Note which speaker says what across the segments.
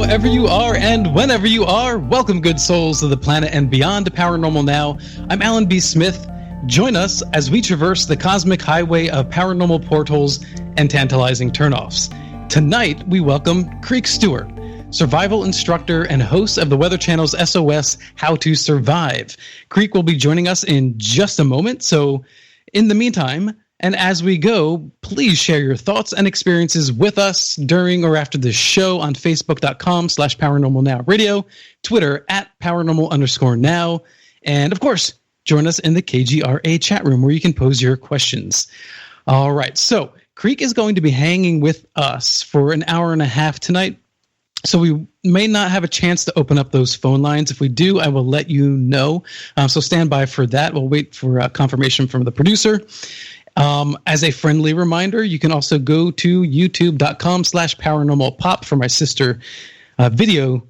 Speaker 1: wherever you are and whenever you are. Welcome, good souls, to the planet and beyond to Paranormal Now. I'm Alan B. Smith. Join us as we traverse the cosmic highway of paranormal portals and tantalizing turnoffs. Tonight, we welcome Creek Stewart, survival instructor and host of the Weather Channel's SOS How to Survive. Creek will be joining us in just a moment, so in the meantime, and as we go, please share your thoughts and experiences with us during or after the show on Facebook.com/ParanormalNowRadio, Twitter @Paranormal_now, and of course, join us in the KGRA chat room where you can pose your questions. All right, so Creek is going to be hanging with us for an hour and a half tonight, so we may not have a chance to open up those phone lines. If we do, I will let you know, so stand by for that. We'll wait for confirmation from the producer. As a friendly reminder, you can also go to youtube.com/paranormalpop for my sister video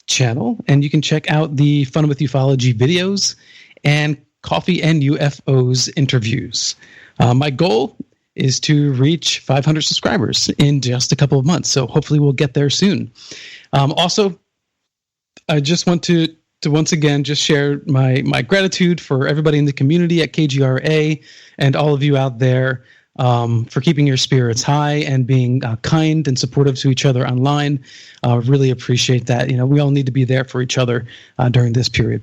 Speaker 1: channel, and you can check out the Fun with Ufology videos and Coffee and UFOs interviews. My goal is to reach 500 subscribers in just a couple of months, so hopefully we'll get there soon. Also, I just want to once again just share my gratitude for everybody in the community at KGRA and all of you out there for keeping your spirits high and being kind and supportive to each other online. Really appreciate that. You know, we all need to be there for each other during this period.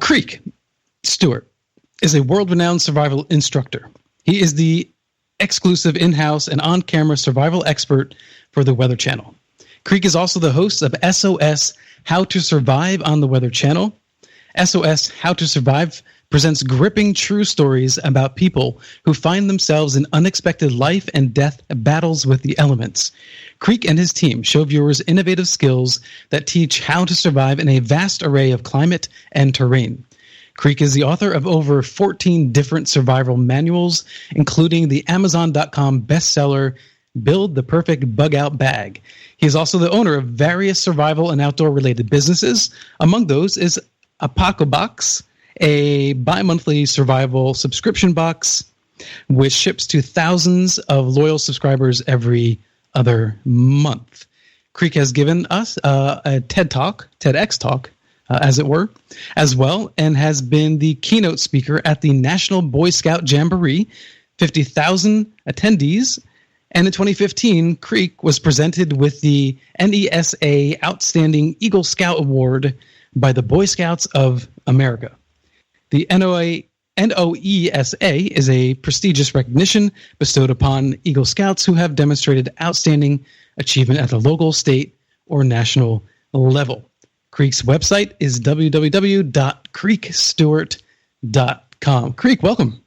Speaker 1: Creek Stewart is a world-renowned survival instructor. He is the exclusive in-house and on-camera survival expert for the Weather Channel. Creek is also the host of SOS How to Survive on the Weather Channel. SOS How to Survive presents gripping true stories about people who find themselves in unexpected life and death battles with the elements. Creek and his team show viewers innovative skills that teach how to survive in a vast array of climate and terrain. Creek is the author of over 14 different survival manuals, including the Amazon.com bestseller Build the Perfect Bug Out Bag. He is also the owner of various survival and outdoor-related businesses. Among those is Apocabox, a bi-monthly survival subscription box, which ships to thousands of loyal subscribers every other month. Creek has given us a TEDx talk, as it were, as well, and has been the keynote speaker at the National Boy Scout Jamboree, 50,000 attendees. And in 2015, Creek was presented with the NESA Outstanding Eagle Scout Award by the Boy Scouts of America. The NOESA is a prestigious recognition bestowed upon Eagle Scouts who have demonstrated outstanding achievement at the local, state, or national level. Creek's website is www.creekstewart.com. Creek, welcome.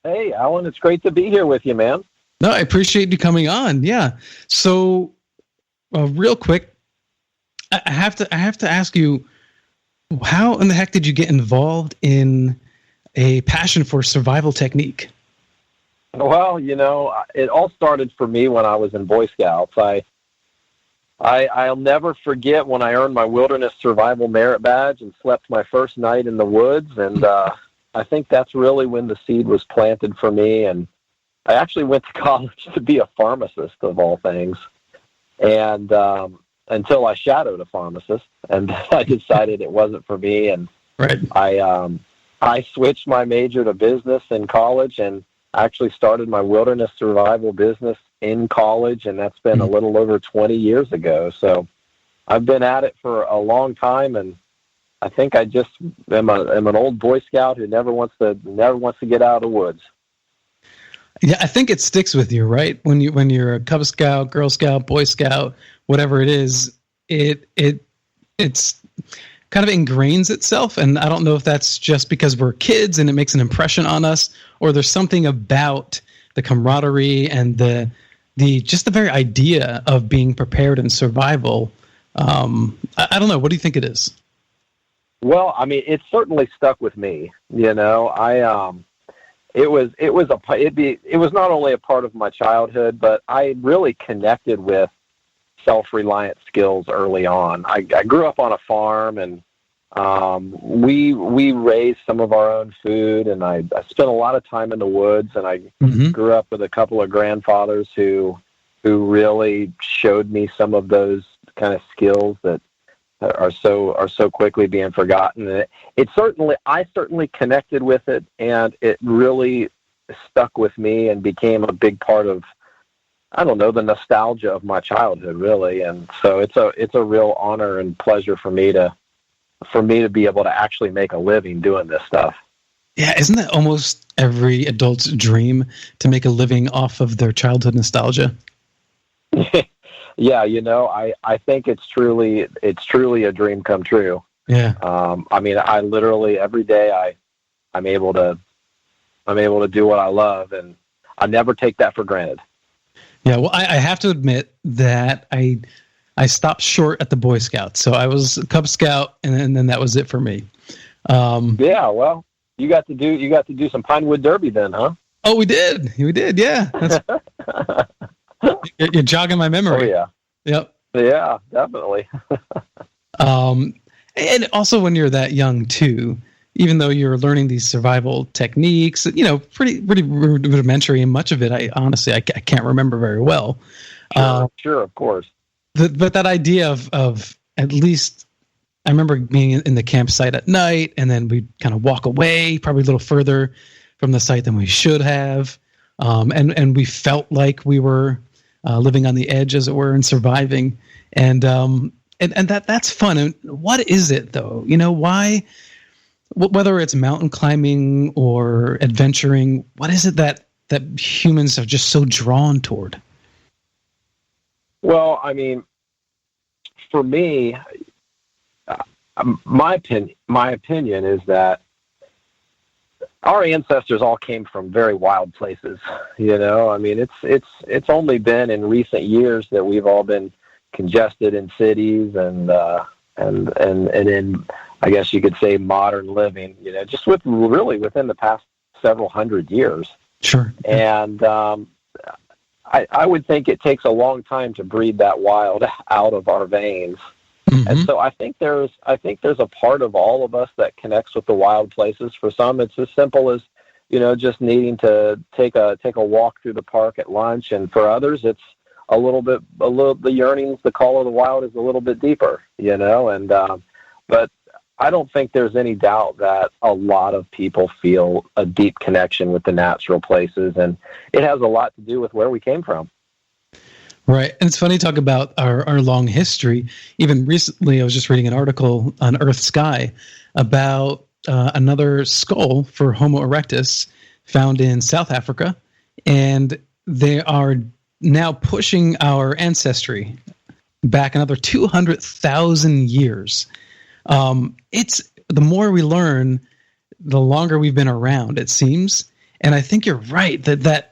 Speaker 2: Hey, Alan, it's great to be here with you, man.
Speaker 1: No, I appreciate you coming on. Yeah. So, real quick, I have to ask you, how in the heck did you get involved in a passion for survival technique?
Speaker 2: Well, you know, it all started for me when I was in Boy Scouts. I'll never forget when I earned my Wilderness Survival Merit Badge and slept my first night in the woods, and I think that's really when the seed was planted for me. And I actually went to college to be a pharmacist, of all things, and until I shadowed a pharmacist, and I decided it wasn't for me, and
Speaker 1: right.
Speaker 2: I switched my major to business in college, and actually started my wilderness survival business in college, and that's been a little over 20 years ago. So I've been at it for a long time, and I think I just am an old Boy Scout who never wants to get out of the woods.
Speaker 1: Yeah, I think it sticks with you, right? When you're a Cub Scout, Girl Scout, Boy Scout, whatever it is, it's kind of ingrains itself. And I don't know if that's just because we're kids and it makes an impression on us, or there's something about the camaraderie and the very idea of being prepared in survival. I don't know. What do you think it is?
Speaker 2: Well, I mean, it certainly stuck with me. You know, it was not only a part of my childhood, but I really connected with self-reliant skills early on. I grew up on a farm, and we raised some of our own food, and I spent a lot of time in the woods, and I grew up with a couple of grandfathers who who really showed me some of those kind of skills that are so quickly being forgotten. And I certainly connected with it, and it really stuck with me and became a big part of, I don't know, the nostalgia of my childhood, really. And so it's a real honor and pleasure for me to be able to actually make a living doing this stuff.
Speaker 1: Yeah, isn't that almost every adult's dream, to make a living off of their childhood nostalgia?
Speaker 2: Yeah, I think it's truly a dream come true.
Speaker 1: Yeah.
Speaker 2: I mean, I literally every day I'm able to do what I love, and I never take that for granted.
Speaker 1: Yeah, well, I have to admit that I stopped short at the Boy Scouts. So I was a Cub Scout, and then that was it for me.
Speaker 2: Yeah, well, you got to do some Pinewood Derby then, huh?
Speaker 1: Oh, we did, yeah. You're jogging my memory.
Speaker 2: Oh, yeah.
Speaker 1: Yep.
Speaker 2: Yeah, definitely.
Speaker 1: And also when you're that young too, even though you're learning these survival techniques, pretty rudimentary, and much of it, I honestly can't remember very well.
Speaker 2: Sure, of course.
Speaker 1: But that idea of at least, I remember being in the campsite at night, and then we'd kind of walk away, probably a little further from the site than we should have. And we felt like we were living on the edge, as it were, and surviving. And that's fun. And what is it, though? Why, whether it's mountain climbing or adventuring, what is it that humans are just so drawn toward?
Speaker 2: Well, I mean, for me, my opinion is that our ancestors all came from very wild places. I mean, it's only been in recent years that we've all been congested in cities and in, I guess you could say, modern living. Just within the past several hundred years. Sure. And I would think it takes a long time to breed that wild out of our veins. Mm-hmm. And so I think there's a part of all of us that connects with the wild places. For some, it's as simple as, just needing to take a walk through the park at lunch. And for others, it's the yearnings, the call of the wild is a little bit deeper, but I don't think there's any doubt that a lot of people feel a deep connection with the natural places, and it has a lot to do with where we came from.
Speaker 1: Right. And it's funny to talk about our long history. Even recently, I was just reading an article on Earth Sky about another skull for Homo erectus found in South Africa. And they are now pushing our ancestry back another 200,000 years. It's the more we learn, the longer we've been around, it seems. And I think you're right that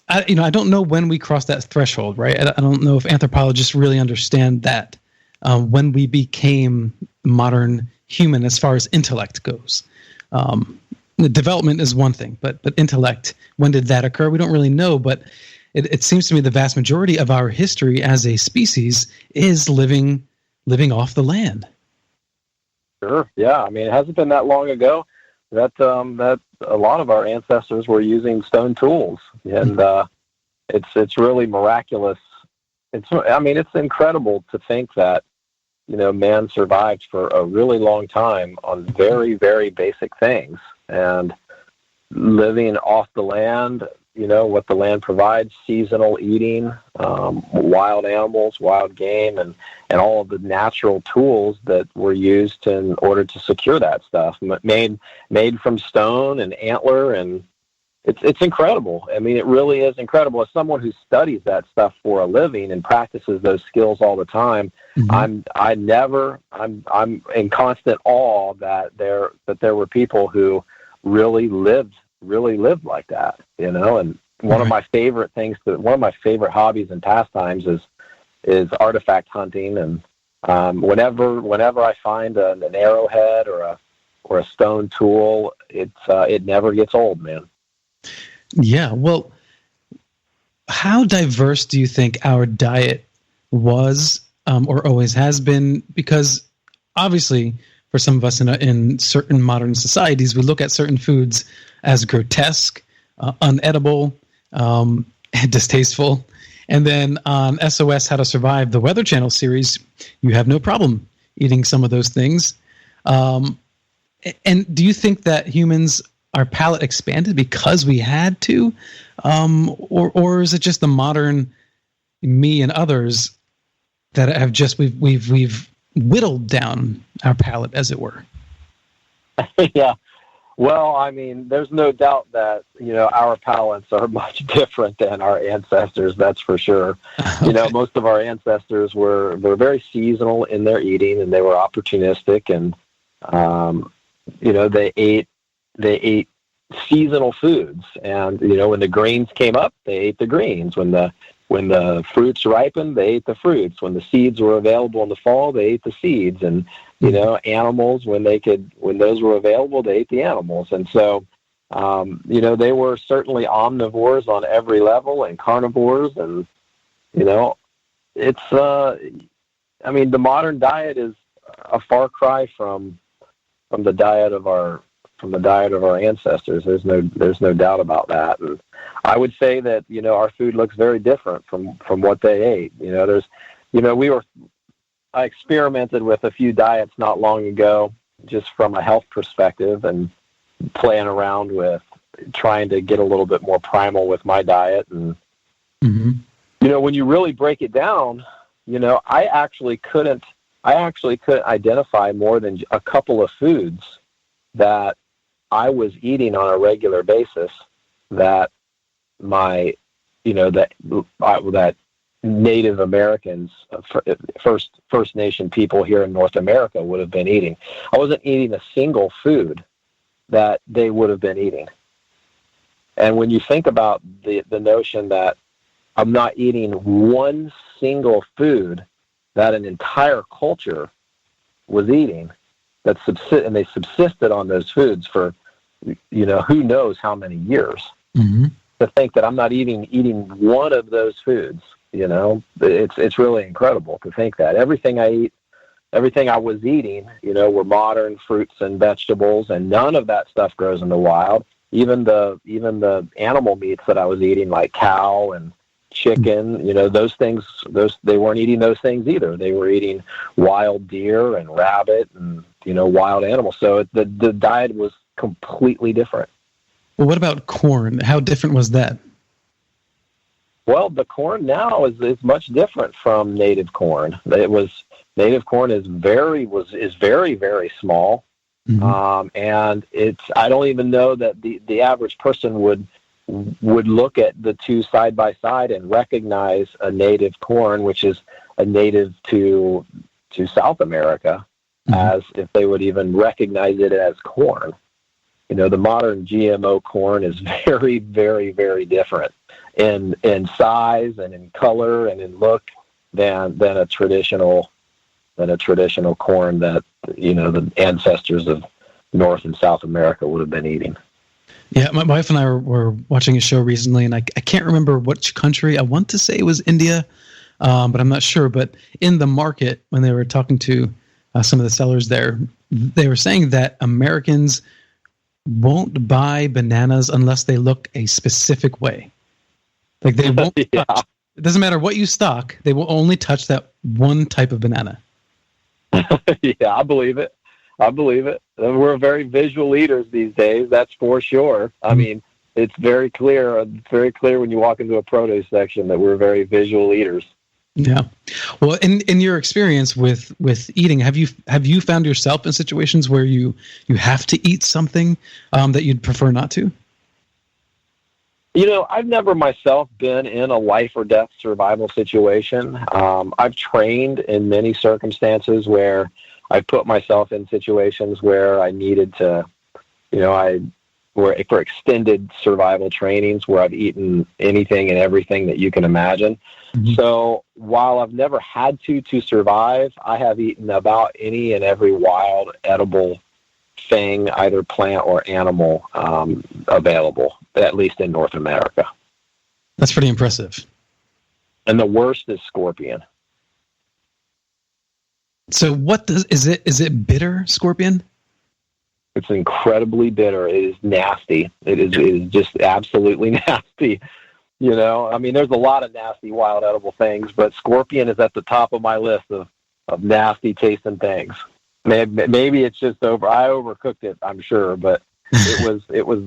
Speaker 1: I don't know when we crossed that threshold, right? I don't know if anthropologists really understand that when we became modern human as far as intellect goes. The development is one thing, but intellect, when did that occur? We don't really know, but it seems to me the vast majority of our history as a species is living off the land.
Speaker 2: Sure. Yeah. I mean, it hasn't been that long ago that a lot of our ancestors were using stone tools, and it's really miraculous. It's incredible to think that man survived for a really long time on very, very basic things, and living off the land. What the land provides, seasonal eating, wild animals, wild game, and all of the natural tools that were used in order to secure that stuff, made from stone and antler, and it's incredible. I mean, it really is incredible. As someone who studies that stuff for a living and practices those skills all the time, mm-hmm. I'm in constant awe that there were people who really lived like that, and one of my favorite hobbies and pastimes is artifact hunting. And whenever I find an arrowhead or a stone tool, it never gets old, man.
Speaker 1: Yeah. Well, how diverse do you think our diet was, or always has been? Because obviously, for some of us in certain modern societies, we look at certain foods as grotesque, unedible, and distasteful. And then on SOS How to Survive, the Weather Channel series, you have no problem eating some of those things. And do you think that our palate expanded because we had to? Or is it just the modern me and others that have just, we've whittled down our palate, as it were?
Speaker 2: Yeah. Well, I mean, there's no doubt that, our palates are much different than our ancestors, that's for sure. Okay. Most of our ancestors were very seasonal in their eating, and they were opportunistic, and, they ate seasonal foods. And, when the grains came up, they ate the greens. When the fruits ripened, they ate the fruits. When the seeds were available in the fall, they ate the seeds. And, animals, when those were available, they ate the animals. And so, they were certainly omnivores on every level and carnivores. And, it's, the modern diet is a far cry from the diet of our ancestors. There's no doubt about that. And I would say that, our food looks very different from what they ate. I experimented with a few diets not long ago, just from a health perspective, and playing around with trying to get a little bit more primal with my diet. And, when you really break it down, I actually couldn't identify more than a couple of foods that I was eating on a regular basis that that Native Americans, First Nation people here in North America would have been eating. I wasn't eating a single food that they would have been eating. And when you think about the notion that I'm not eating one single food that an entire culture was eating, and they subsisted on those foods for, who knows how many years. Mm-hmm. To think that I'm not eating one of those foods, it's really incredible to think that everything I was eating, were modern fruits and vegetables, and none of that stuff grows in the wild. Even the animal meats that I was eating, like cow and chicken, those things, they weren't eating those things either. They were eating wild deer and rabbit and, wild animals. So the diet was completely different.
Speaker 1: Well, what about corn? How different was that?
Speaker 2: Well, the corn now is much different from native corn. Native corn is very, very small. Mm-hmm. And I don't even know that the average person would look at the two side by side and recognize a native corn, which is a native to South America, mm-hmm. as if they would even recognize it as corn. The modern GMO corn is very, very, very different in size and in color and in look than a traditional corn that the ancestors of North and South America would have been eating.
Speaker 1: Yeah, my wife and I were watching a show recently, and I can't remember which country. I want to say it was India, but I'm not sure. But in the market, when they were talking to some of the sellers there, they were saying that Americans won't buy bananas unless they look a specific way. Like they won't
Speaker 2: yeah.
Speaker 1: touch. It doesn't matter what you stock. They will only touch that one type of banana.
Speaker 2: Yeah, I believe it. We're very visual eaters these days. That's for sure. I mean, it's very clear. It's very clear when you walk into a produce section that we're very visual eaters.
Speaker 1: Yeah. Well, in your experience with eating, have you found yourself in situations where you have to eat something that you'd prefer not to?
Speaker 2: I've never myself been in a life or death survival situation. I've trained in many circumstances where I put myself in situations where I needed to, for extended survival trainings where I've eaten anything and everything that you can imagine. Mm-hmm. So while I've never had to survive, I have eaten about any and every wild edible thing, either plant or animal, available, at least in North America.
Speaker 1: That's pretty impressive.
Speaker 2: And the worst is scorpion.
Speaker 1: So is it bitter, scorpion?
Speaker 2: It's incredibly bitter. It is nasty. It is just absolutely nasty. You know, I mean, there's a lot of nasty wild edible things, but scorpion is at the top of my list of nasty tasting things. Maybe it's just I overcooked it, I'm sure, but it was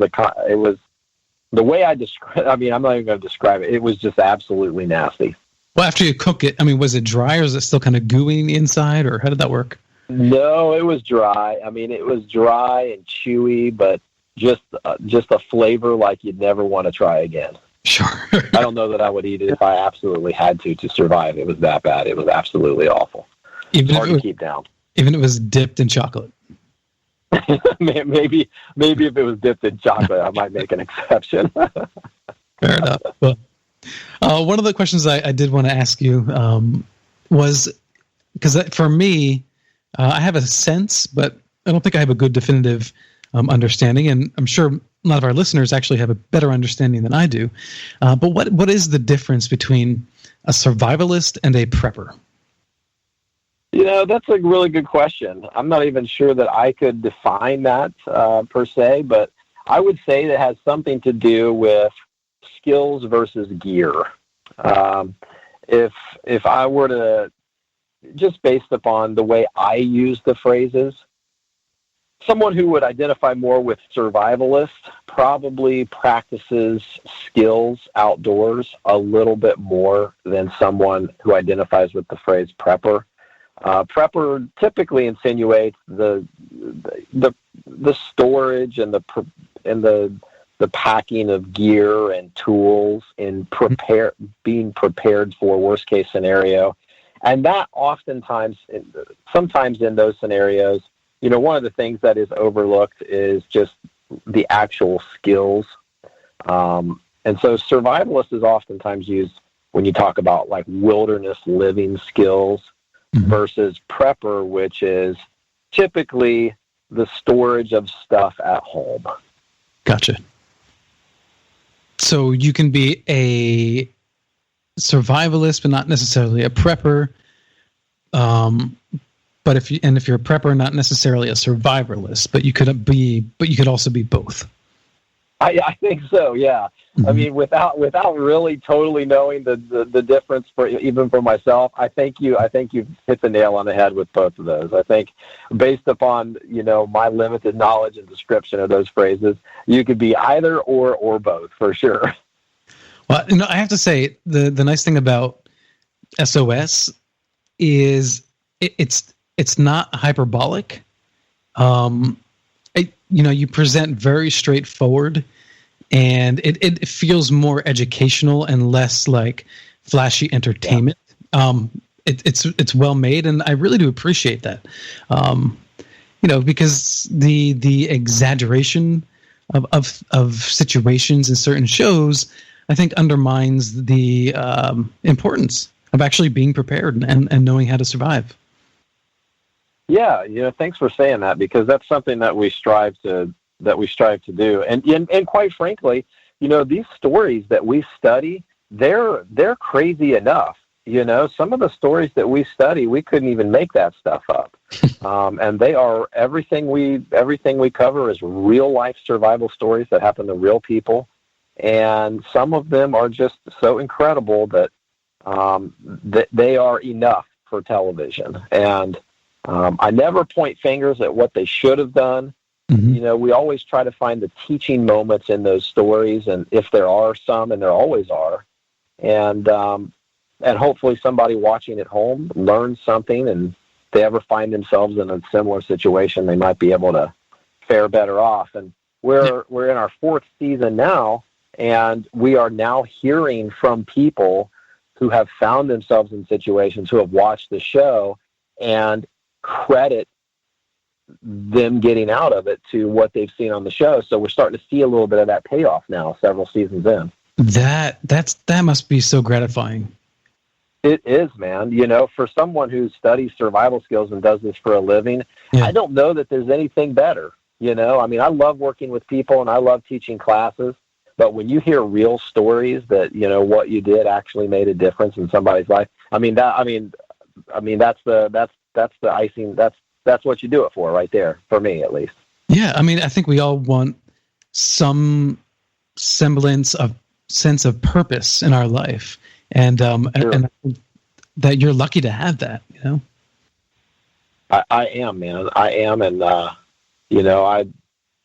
Speaker 2: the way I describe. I mean, I'm not even going to describe it. It was just absolutely nasty.
Speaker 1: Well, after you cook it, I mean, was it dry or is it still kind of gooey in the inside, or how did that work?
Speaker 2: No, it was dry. I mean, it was dry and chewy, but just a flavor like you'd never want to try again.
Speaker 1: Sure.
Speaker 2: I don't know that I would eat it if I absolutely had to survive. It was that bad. It was absolutely awful. It's hard to keep down.
Speaker 1: Even if it was dipped in chocolate.
Speaker 2: maybe if it was dipped in chocolate, I might make an exception.
Speaker 1: Fair enough. Well, one of the questions I did want to ask you was, because for me, I have a sense, but I don't think I have a good definitive understanding, and I'm sure a lot of our listeners actually have a better understanding than I do. But what is the difference between a survivalist and a prepper?
Speaker 2: You know, that's a really good question. I'm not even sure that I could define that per se, but I would say that it has something to do with skills versus gear. If I were to, just based upon the way I use the phrases, someone who would identify more with survivalist probably practices skills outdoors a little bit more than someone who identifies with the phrase prepper. Prepper typically insinuates the storage and the packing of gear and tools and being prepared for worst case scenario, and that sometimes in those scenarios, you know, one of the things that is overlooked is just the actual skills, and so survivalist is oftentimes used when you talk about like wilderness living skills. Versus prepper, which is typically the storage of stuff at home.
Speaker 1: Gotcha. So you can be a survivalist, but not necessarily a prepper. But if you're a prepper, not necessarily a survivalist, but you could also be both.
Speaker 2: I think so. Yeah. Mm-hmm. I mean, without really totally knowing the difference even for myself, I think you've hit the nail on the head with both of those. I think based upon, you know, my limited knowledge and description of those phrases, you could be either or both for sure.
Speaker 1: Well, you know, I have to say the nice thing about SOS is it's not hyperbolic. You present very straightforward, and it feels more educational and less like flashy entertainment. Yeah. It's well made, and I really do appreciate that. Because the exaggeration of situations in certain shows, I think, undermines the importance of actually being prepared and knowing how to survive.
Speaker 2: Yeah, you know, thanks for saying that, because that's something that we strive to do. And quite frankly, you know, these stories that we study, they're crazy enough. You know, some of the stories that we study, we couldn't even make that stuff up. And they are everything we cover is real life survival stories that happen to real people. And some of them are just so incredible that they are enough for television. And I never point fingers at what they should have done. Mm-hmm. You know, we always try to find the teaching moments in those stories, and if there are some, and there always are, and hopefully somebody watching at home learns something, and if they ever find themselves in a similar situation, they might be able to fare better off. And we're in our 4th season now, and we are now hearing from people who have found themselves in situations, who have watched the show, and credit them getting out of it to what they've seen on the show. So we're starting to see a little bit of that payoff now, several seasons in. That
Speaker 1: must be so gratifying.
Speaker 2: It is, man. You know, for someone who studies survival skills and does this for a living, yeah. I don't know that there's anything better. You know, I mean, I love working with people and I love teaching classes, but when you hear real stories that, you know, what you did actually made a difference in somebody's life, that's the icing. That's what you do it for, right there, for me at least.
Speaker 1: Yeah, I mean, I think we all want some semblance of sense of purpose in our life, and
Speaker 2: Sure.
Speaker 1: and that you're lucky to have that.
Speaker 2: I am, man. I am, and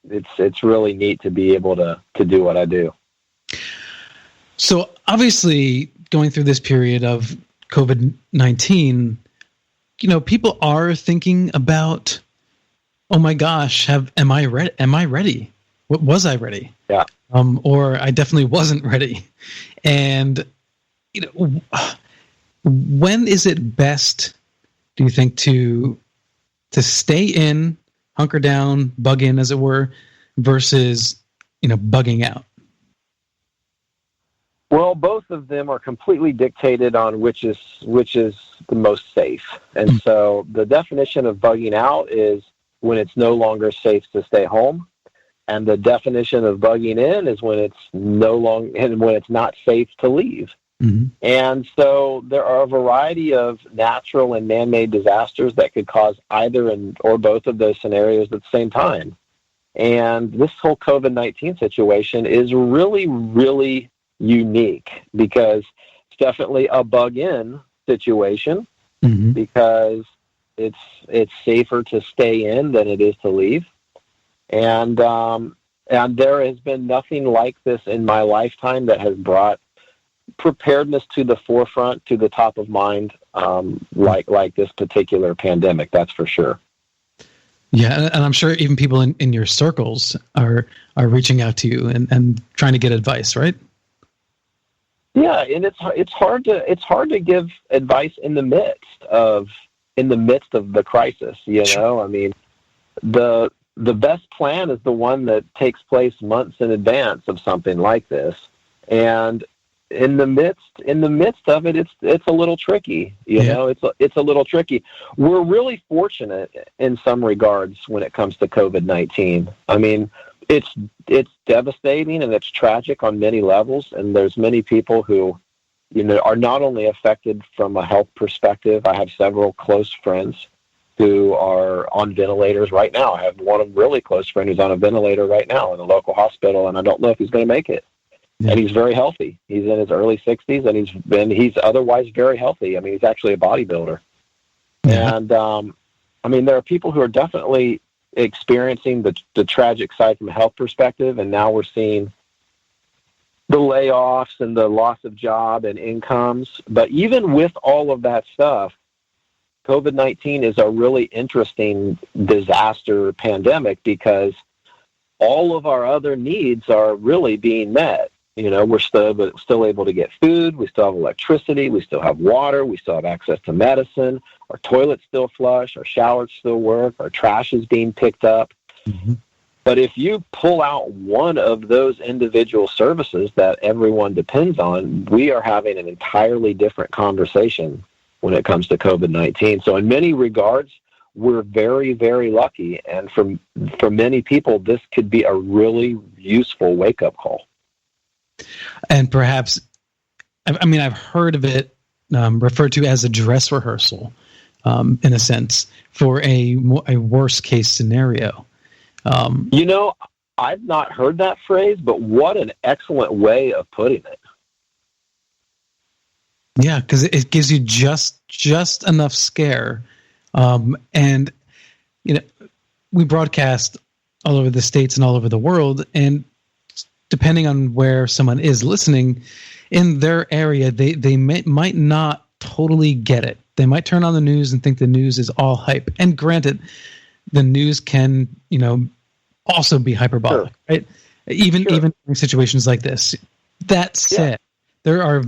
Speaker 2: it's really neat to be able to do what I do.
Speaker 1: So obviously, going through this period of COVID-19, people are thinking about, oh my gosh, am I ready? Am I ready? What was I ready?
Speaker 2: Yeah.
Speaker 1: Or I definitely wasn't ready. And when is it best, do you think, to stay in, hunker down, bug in, as it were, versus bugging out?
Speaker 2: Well, both of them are completely dictated on which is the most safe. And so the definition of bugging out is when it's no longer safe to stay home, and the definition of bugging in is when it's when it's not safe to leave.
Speaker 1: Mm-hmm.
Speaker 2: And so there are a variety of natural and man-made disasters that could cause either or both of those scenarios at the same time. And this whole COVID-19 situation is really, really unique because it's definitely a bug-in situation,
Speaker 1: mm-hmm.
Speaker 2: because it's safer to stay in than it is to leave. And there has been nothing like this in my lifetime that has brought preparedness to the forefront, to the top of mind, like this particular pandemic. That's for sure.
Speaker 1: Yeah, and I'm sure even people in your circles are reaching out to you and trying to get advice, right?
Speaker 2: Yeah, and it's hard to give advice in the midst of the crisis. I mean, the best plan is the one that takes place months in advance of something like this, and in the midst of it, it's a little tricky. It's a little tricky. We're really fortunate in some regards when it comes to COVID-19. I mean, it's devastating and it's tragic on many levels, and there's many people who, are not only affected from a health perspective. I have several close friends who are on ventilators right now. I have one really close friend who's on a ventilator right now in a local hospital, and I don't know if he's going to make it. Yeah. And he's very healthy. He's in his early 60s, and he's otherwise very healthy. I mean, he's actually a bodybuilder. Yeah. And I mean, there are people who are definitely experiencing the tragic side from a health perspective, and now we're seeing the layoffs and the loss of job and incomes. But even with all of that stuff, COVID-19 is a really interesting disaster pandemic because all of our other needs are really being met. We're still able to get food. We still have electricity. We still have water. We still have access to medicine. Our toilets still flush. Our showers still work. Our trash is being picked up.
Speaker 1: Mm-hmm.
Speaker 2: But if you pull out one of those individual services that everyone depends on, we are having an entirely different conversation when it comes to COVID-19. So in many regards, we're very, very lucky. And for many people, this could be a really useful wake-up call.
Speaker 1: And perhaps, I mean, I've heard of it referred to as a dress rehearsal, in a sense, for a worst case scenario.
Speaker 2: I've not heard that phrase, but what an excellent way of putting it.
Speaker 1: Yeah, because it gives you just enough scare. And, we broadcast all over the States and all over the world, and depending on where someone is listening in their area, they might not totally get it. They might turn on the news and think the news is all hype. And granted, the news can, also be hyperbolic, sure. Right? Even in situations like this. That said, there are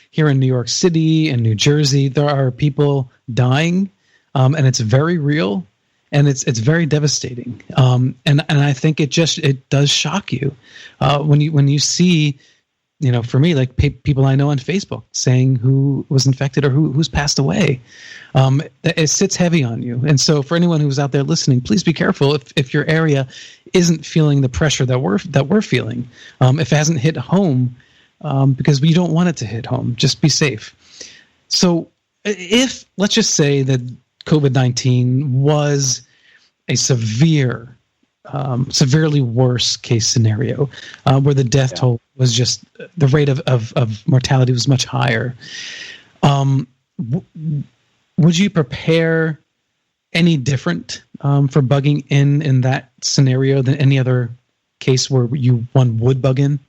Speaker 1: here in New York City and New Jersey, there are people dying, and it's very real. And it's very devastating, and I think it does shock you when you see, for me, like people I know on Facebook saying who was infected or who's passed away. It sits heavy on you, and so for anyone who's out there listening, please be careful if your area isn't feeling the pressure that we're feeling. If it hasn't hit home, because we don't want it to hit home, just be safe. So if let's just say that COVID-19 was a severe severely worse case scenario, where the death toll was just, the rate of mortality was much higher. Would you prepare any different for bugging in that scenario than any other case where one would bug in?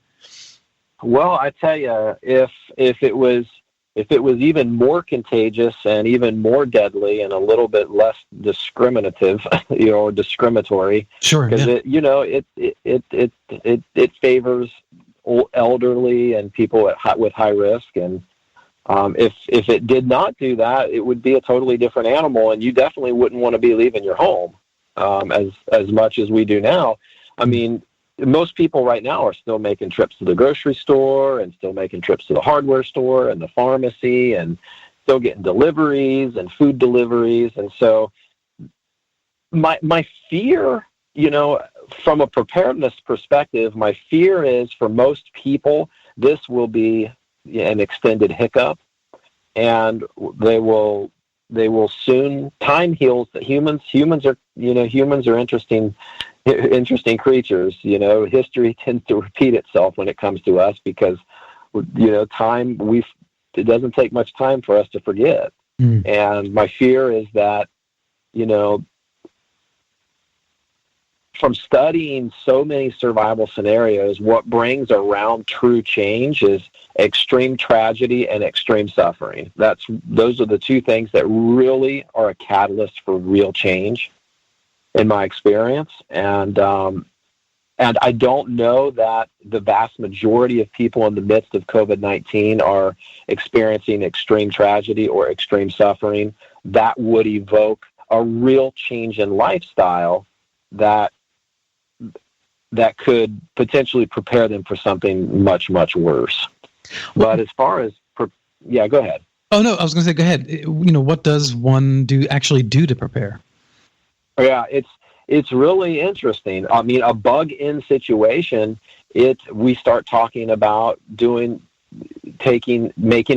Speaker 2: Well, I tell you, if it was even more contagious and even more deadly and a little bit less discriminative, discriminatory.
Speaker 1: Sure.
Speaker 2: Because it favors elderly and people with high risk, and if it did not do that, it would be a totally different animal, and you definitely wouldn't want to be leaving your home as much as we do now. I mean, most people right now are still making trips to the grocery store and still making trips to the hardware store and the pharmacy and still getting deliveries and food deliveries. And so my fear, from a preparedness perspective, my fear is for most people, this will be an extended hiccup, and they will soon, time heals that humans are interesting creatures. History tends to repeat itself when it comes to us because, it doesn't take much time for us to forget. And my fear is that, from studying so many survival scenarios, what brings around true change is extreme tragedy and extreme suffering. Those are the two things that really are a catalyst for real change, in my experience. And I don't know that the vast majority of people in the midst of COVID-19 are experiencing extreme tragedy or extreme suffering that would evoke a real change in lifestyle that could potentially prepare them for something much, much worse. But as far as, go ahead.
Speaker 1: Oh, no, I was going to say, go ahead. What does one actually do to prepare?
Speaker 2: Yeah, it's really interesting. I mean, a bug-in situation, we start talking about making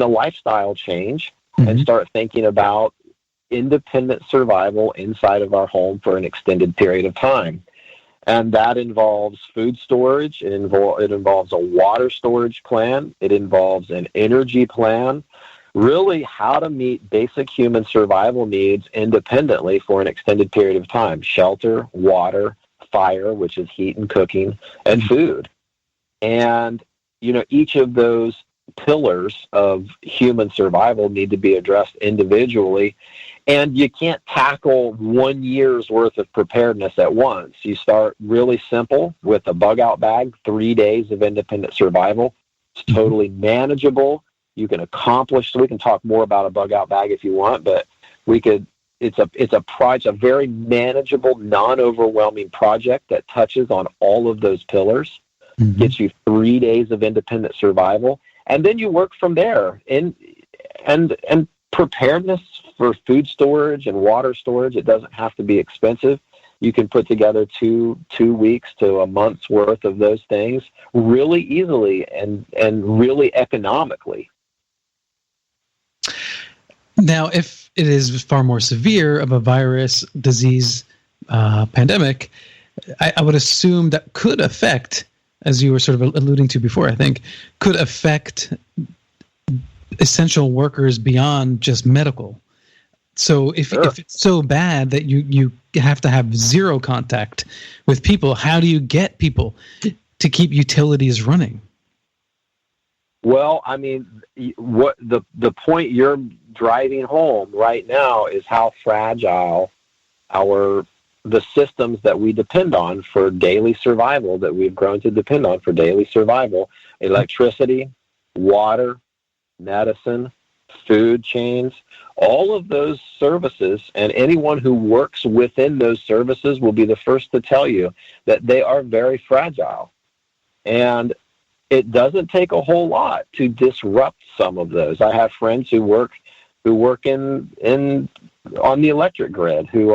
Speaker 2: a lifestyle change and start thinking about independent survival inside of our home for an extended period of time. And that involves food storage. It involves a water storage plan. It involves an energy plan. Really, how to meet basic human survival needs independently for an extended period of time. Shelter, water, fire, which is heat and cooking, and food. And, each of those pillars of human survival need to be addressed individually. And you can't tackle 1 year's worth of preparedness at once. You start really simple with a bug-out bag, 3 days of independent survival. It's totally manageable. You can accomplish. So we can talk more about a bug-out bag if you want, but it's a very manageable, non-overwhelming project that touches on all of those pillars. Gets you 3 days of independent survival, and then you work from there. And preparedness for food storage and water storage, it doesn't have to be expensive. You can put together two weeks to a month's worth of those things really easily and really economically.
Speaker 1: Now, if it is far more severe of a virus, disease, pandemic, I would assume that could affect, as you were sort of alluding to before, I think, could affect essential workers beyond just medical. So if it's so bad that you have to have zero contact with people, how do you get people to keep utilities running?
Speaker 2: Well, I mean, what the point you're driving home right now is how fragile the systems that we depend on for daily survival, that we've grown to depend on for daily survival: electricity, water, medicine, food chains, all of those services, and anyone who works within those services will be the first to tell you that they are very fragile. And it doesn't take a whole lot to disrupt some of those. I have friends who work in on the electric grid, who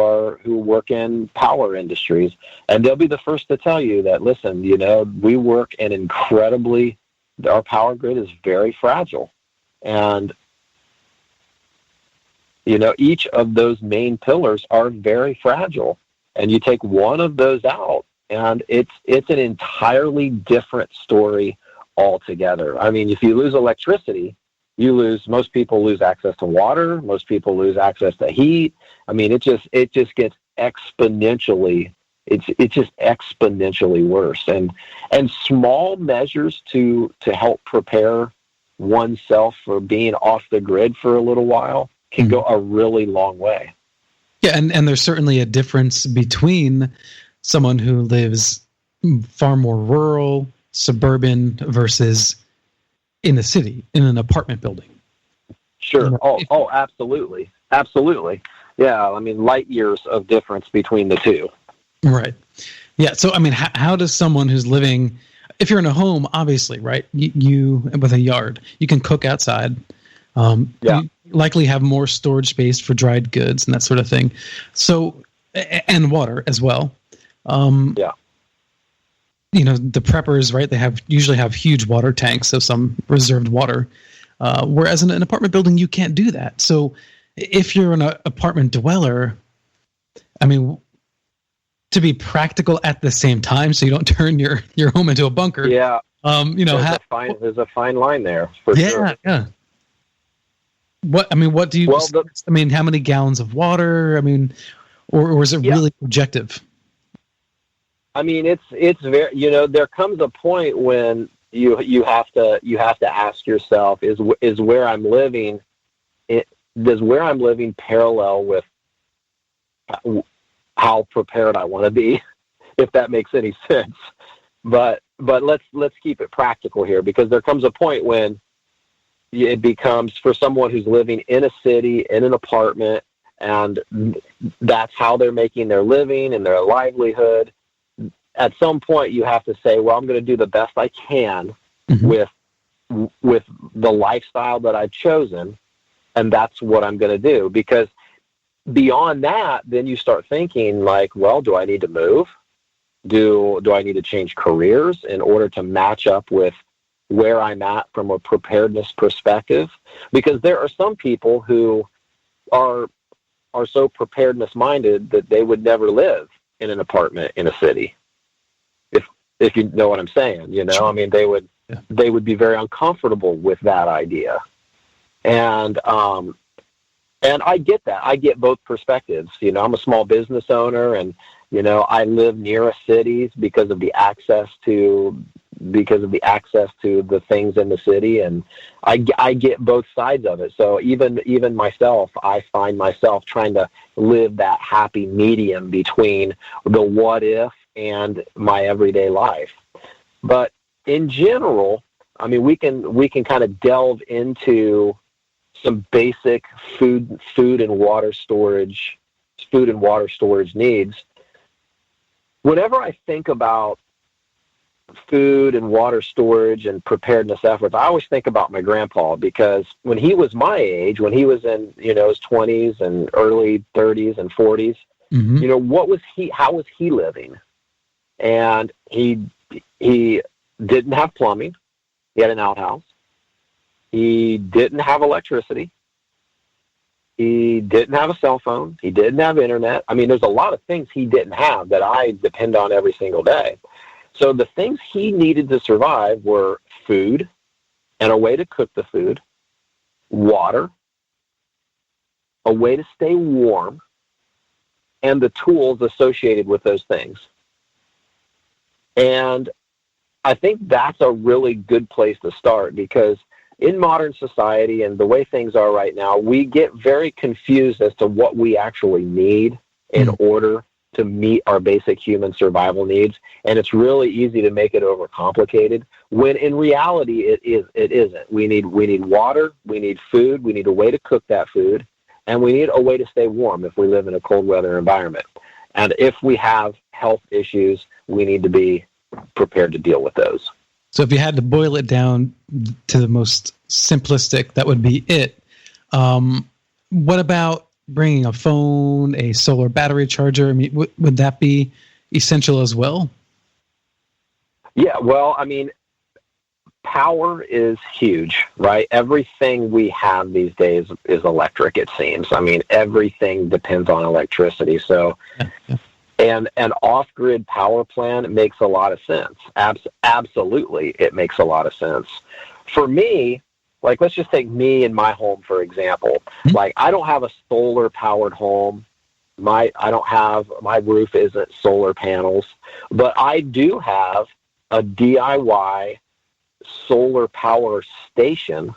Speaker 2: work in power industries, and they'll be the first to tell you that, listen, we work in our power grid is very fragile. And, each of those main pillars are very fragile. And you take one of those out, And it's an entirely different story altogether. I mean, if you lose electricity, most people lose access to water. Most people lose access to heat. I mean, it just gets exponentially, it's just exponentially worse. And small measures to help prepare oneself for being off the grid for a little while can go a really long way.
Speaker 1: Yeah, and there's certainly a difference between someone who lives far more rural, suburban versus in a city, in an apartment building.
Speaker 2: Sure. Oh, absolutely. Absolutely. Yeah, I mean, light years of difference between the two.
Speaker 1: Right. Yeah, so, I mean, how does someone who's living, if you're in a home, obviously, right, you with a yard, you can cook outside. You likely have more storage space for dried goods and that sort of thing. So, and water as well. You know, the preppers, right? They usually have huge water tanks, so some reserved water. Whereas in an apartment building, you can't do that. So, if you're an apartment dweller, I mean, to be practical at the same time, so you don't turn your home into a bunker.
Speaker 2: Yeah.
Speaker 1: You know,
Speaker 2: there's a fine line there for sure.
Speaker 1: Yeah. What do you?
Speaker 2: Well,
Speaker 1: how many gallons of water? I mean, or is it really objective?
Speaker 2: I mean, it's very, you know, there comes a point when you have to ask yourself, is where I'm living, does where I'm living parallel with how prepared I want to be, if that makes any sense. But let's keep it practical here, because there comes a point when it becomes, for someone who's living in a city, in an apartment, and that's how they're making their living and their livelihood. At some point, you have to say, well, I'm going to do the best I can with the lifestyle that I've chosen, and that's what I'm going to do. Because beyond that, then you start thinking like, well, do I need to move? Do I need to change careers in order to match up with where I'm at from a preparedness perspective? Because there are some people who are so preparedness minded that they would never live in an apartment in a city. If you know what I'm saying, you know, sure. I mean, they would be very uncomfortable with that idea. And I get that. I get both perspectives. You know, I'm a small business owner, and, you know, I live near a city because of the access to the things in the city. And I get both sides of it. So even myself, I find myself trying to live that happy medium between the what if and my everyday life. But in general, I mean, we can kind of delve into some basic food and water storage needs. Whenever I think about food and water storage and preparedness efforts, I always think about my grandpa, because when he was my age, when he was in, you know, his 20s and early 30s and 40s, you know, how was he living? And he didn't have plumbing. He had an outhouse. He didn't have electricity. He didn't have a cell phone. He didn't have internet. I mean, there's a lot of things he didn't have that I depend on every single day. So the things he needed to survive were food and a way to cook the food, water, a way to stay warm, and the tools associated with those things. And I think that's a really good place to start, because in modern society and the way things are right now, we get very confused as to what we actually need in order to meet our basic human survival needs. And it's really easy to make it overcomplicated, when in reality it isn't. We need water, we need food, we need a way to cook that food, and we need a way to stay warm if we live in a cold weather environment. And if we have health issues, we need to be prepared to deal with those.
Speaker 1: So if you had to boil it down to the most simplistic, that would be it. What about bringing a phone, a solar battery charger? I mean, would that be essential as well?
Speaker 2: Yeah, well, I mean, power is huge, right? Everything we have these days is electric, it seems. I mean, everything depends on electricity. So And an off-grid power plant makes a lot of sense. Absolutely, it makes a lot of sense. For me, like, let's just take me and my home, for example. Like, I don't have a solar-powered home. My roof isn't solar panels, but I do have a DIY solar power station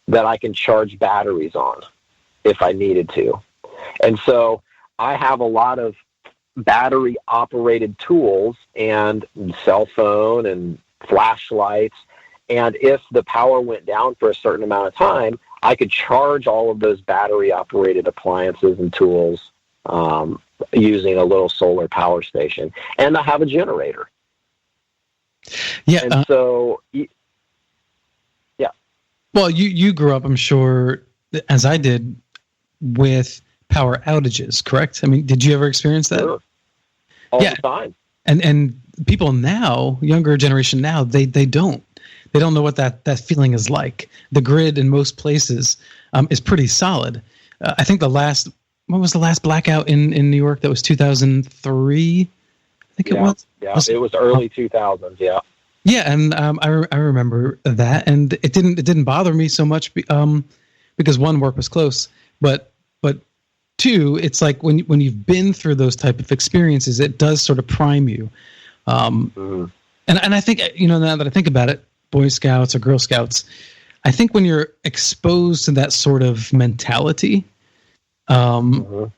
Speaker 2: that I can charge batteries on if I needed to. And so I have a lot of battery operated tools and cell phone and flashlights. And if the power went down for a certain amount of time, I could charge all of those battery operated appliances and tools using a little solar power station. And I have a generator.
Speaker 1: Yeah.
Speaker 2: And so, yeah.
Speaker 1: Well, you grew up, I'm sure, as I did, with power outages, correct? I mean, did you ever experience that?
Speaker 2: Sure. All the time.
Speaker 1: And people now, younger generation now, they don't. They don't know what that feeling is like. The grid in most places is pretty solid. I think what was the last blackout in New York? That was 2003, I think it was.
Speaker 2: Yeah, it was early 2000s, yeah.
Speaker 1: Yeah, and I remember that, and it didn't bother me so much because one, work was close, but two, it's like when you've been through those type of experiences, it does sort of prime you. And I think, now that I think about it, Boy Scouts or Girl Scouts, I think when you're exposed to that sort of mentality, that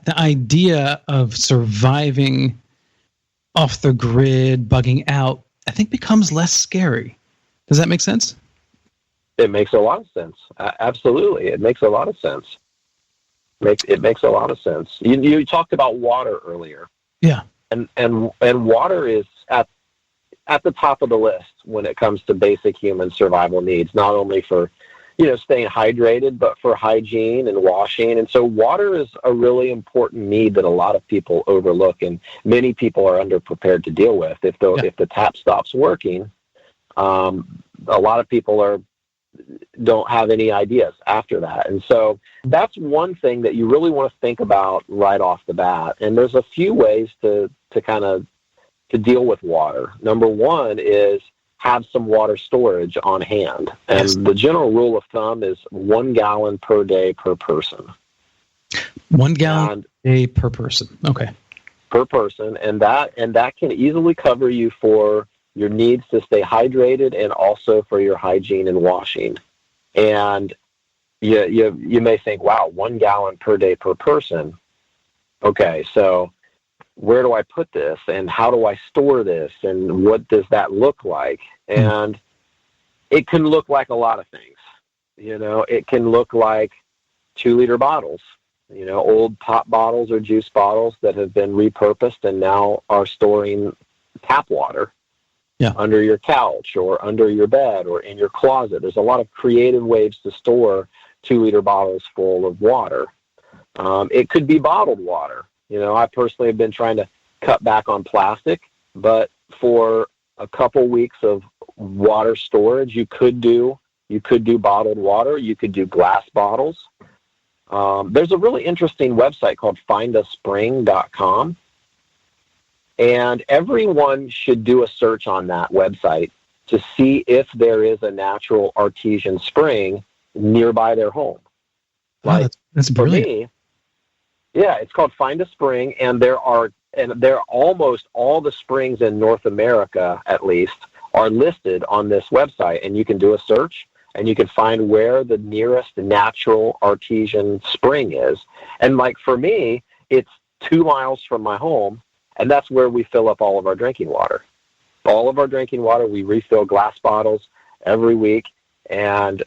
Speaker 1: the idea of surviving off the grid, bugging out, I think becomes less scary. Does that make sense?
Speaker 2: It makes a lot of sense. Absolutely. It makes a lot of sense. It makes a lot of sense. You talked about water earlier.
Speaker 1: Yeah.
Speaker 2: And water is at the top of the list when it comes to basic human survival needs, not only for, staying hydrated, but for hygiene and washing. And so water is a really important need that a lot of people overlook, and many people are underprepared to deal with. If the tap stops working, a lot of people don't have any ideas after that. And so that's one thing that you really want to think about right off the bat. And there's a few ways to deal with water. Number one is have some water storage on hand. And the general rule of thumb is 1 gallon per day per person.
Speaker 1: 1 gallon a day per person. Okay.
Speaker 2: Per person. And that can easily cover you for your needs to stay hydrated and also for your hygiene and washing. And you may think, wow, 1 gallon per day per person. Okay, so where do I put this, and how do I store this, and what does that look like? And it can look like a lot of things. It can look like 2-liter bottles, old pop bottles or juice bottles that have been repurposed and now are storing tap water under your couch or under your bed or in your closet. There's a lot of creative ways to store 2-liter bottles full of water. It could be bottled water. I personally have been trying to cut back on plastic, but for a couple weeks of water storage, you could do bottled water. You could do glass bottles. There's a really interesting website called findaspring.com, and everyone should do a search on that website to see if there is a natural artesian spring nearby their home.
Speaker 1: That's brilliant.
Speaker 2: For me, yeah, it's called Find a Spring, and there are almost all the springs in North America, at least, are listed on this website, and you can do a search, and you can find where the nearest natural artesian spring is. And like for me, it's 2 miles from my home, and that's where we fill up all of our drinking water. All of our drinking water, we refill glass bottles every week, and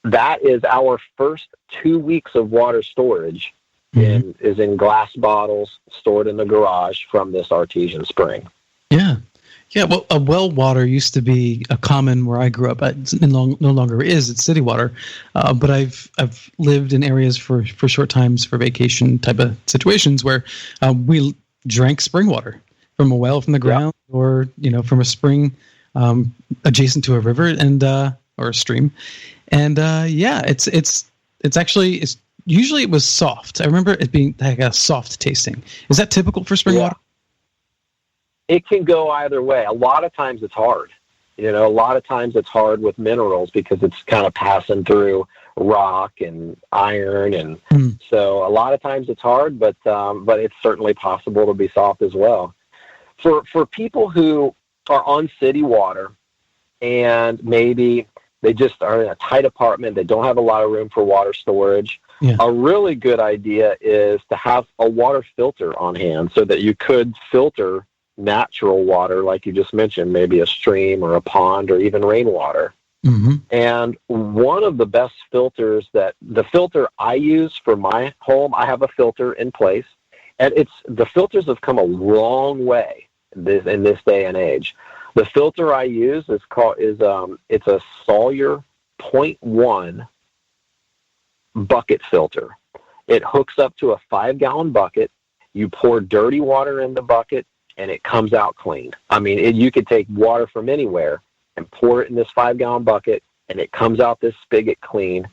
Speaker 2: that is our first 2 weeks of water storage. Is in glass bottles stored in the garage from this artesian spring. Yeah.
Speaker 1: Well, well water used to be a common where I grew up. It no longer is. It's city water. But I've lived in areas for short times for vacation type of situations where we drank spring water from a well from the ground or from a spring adjacent to a river and or a stream. And it's usually it was soft. I remember it being like a soft tasting. Is that typical for spring water?
Speaker 2: It can go either way. A lot of times it's hard. A lot of times it's hard with minerals because it's kind of passing through rock and iron, and so a lot of times it's hard, but it's certainly possible to be soft as well. For people who are on city water and maybe they just are in a tight apartment, they don't have a lot of room for water storage, a really good idea is to have a water filter on hand so that you could filter natural water, like you just mentioned, maybe a stream or a pond or even rainwater. And one of the best filters the filter I use for my home, I have a filter in place, and the filters have come a long way in this day and age. The filter I use it's a Sawyer 0.1 bucket filter. It hooks up to a 5-gallon bucket. You pour dirty water in the bucket, and it comes out clean. I mean, you could take water from anywhere and pour it in this 5-gallon bucket, and it comes out this spigot clean.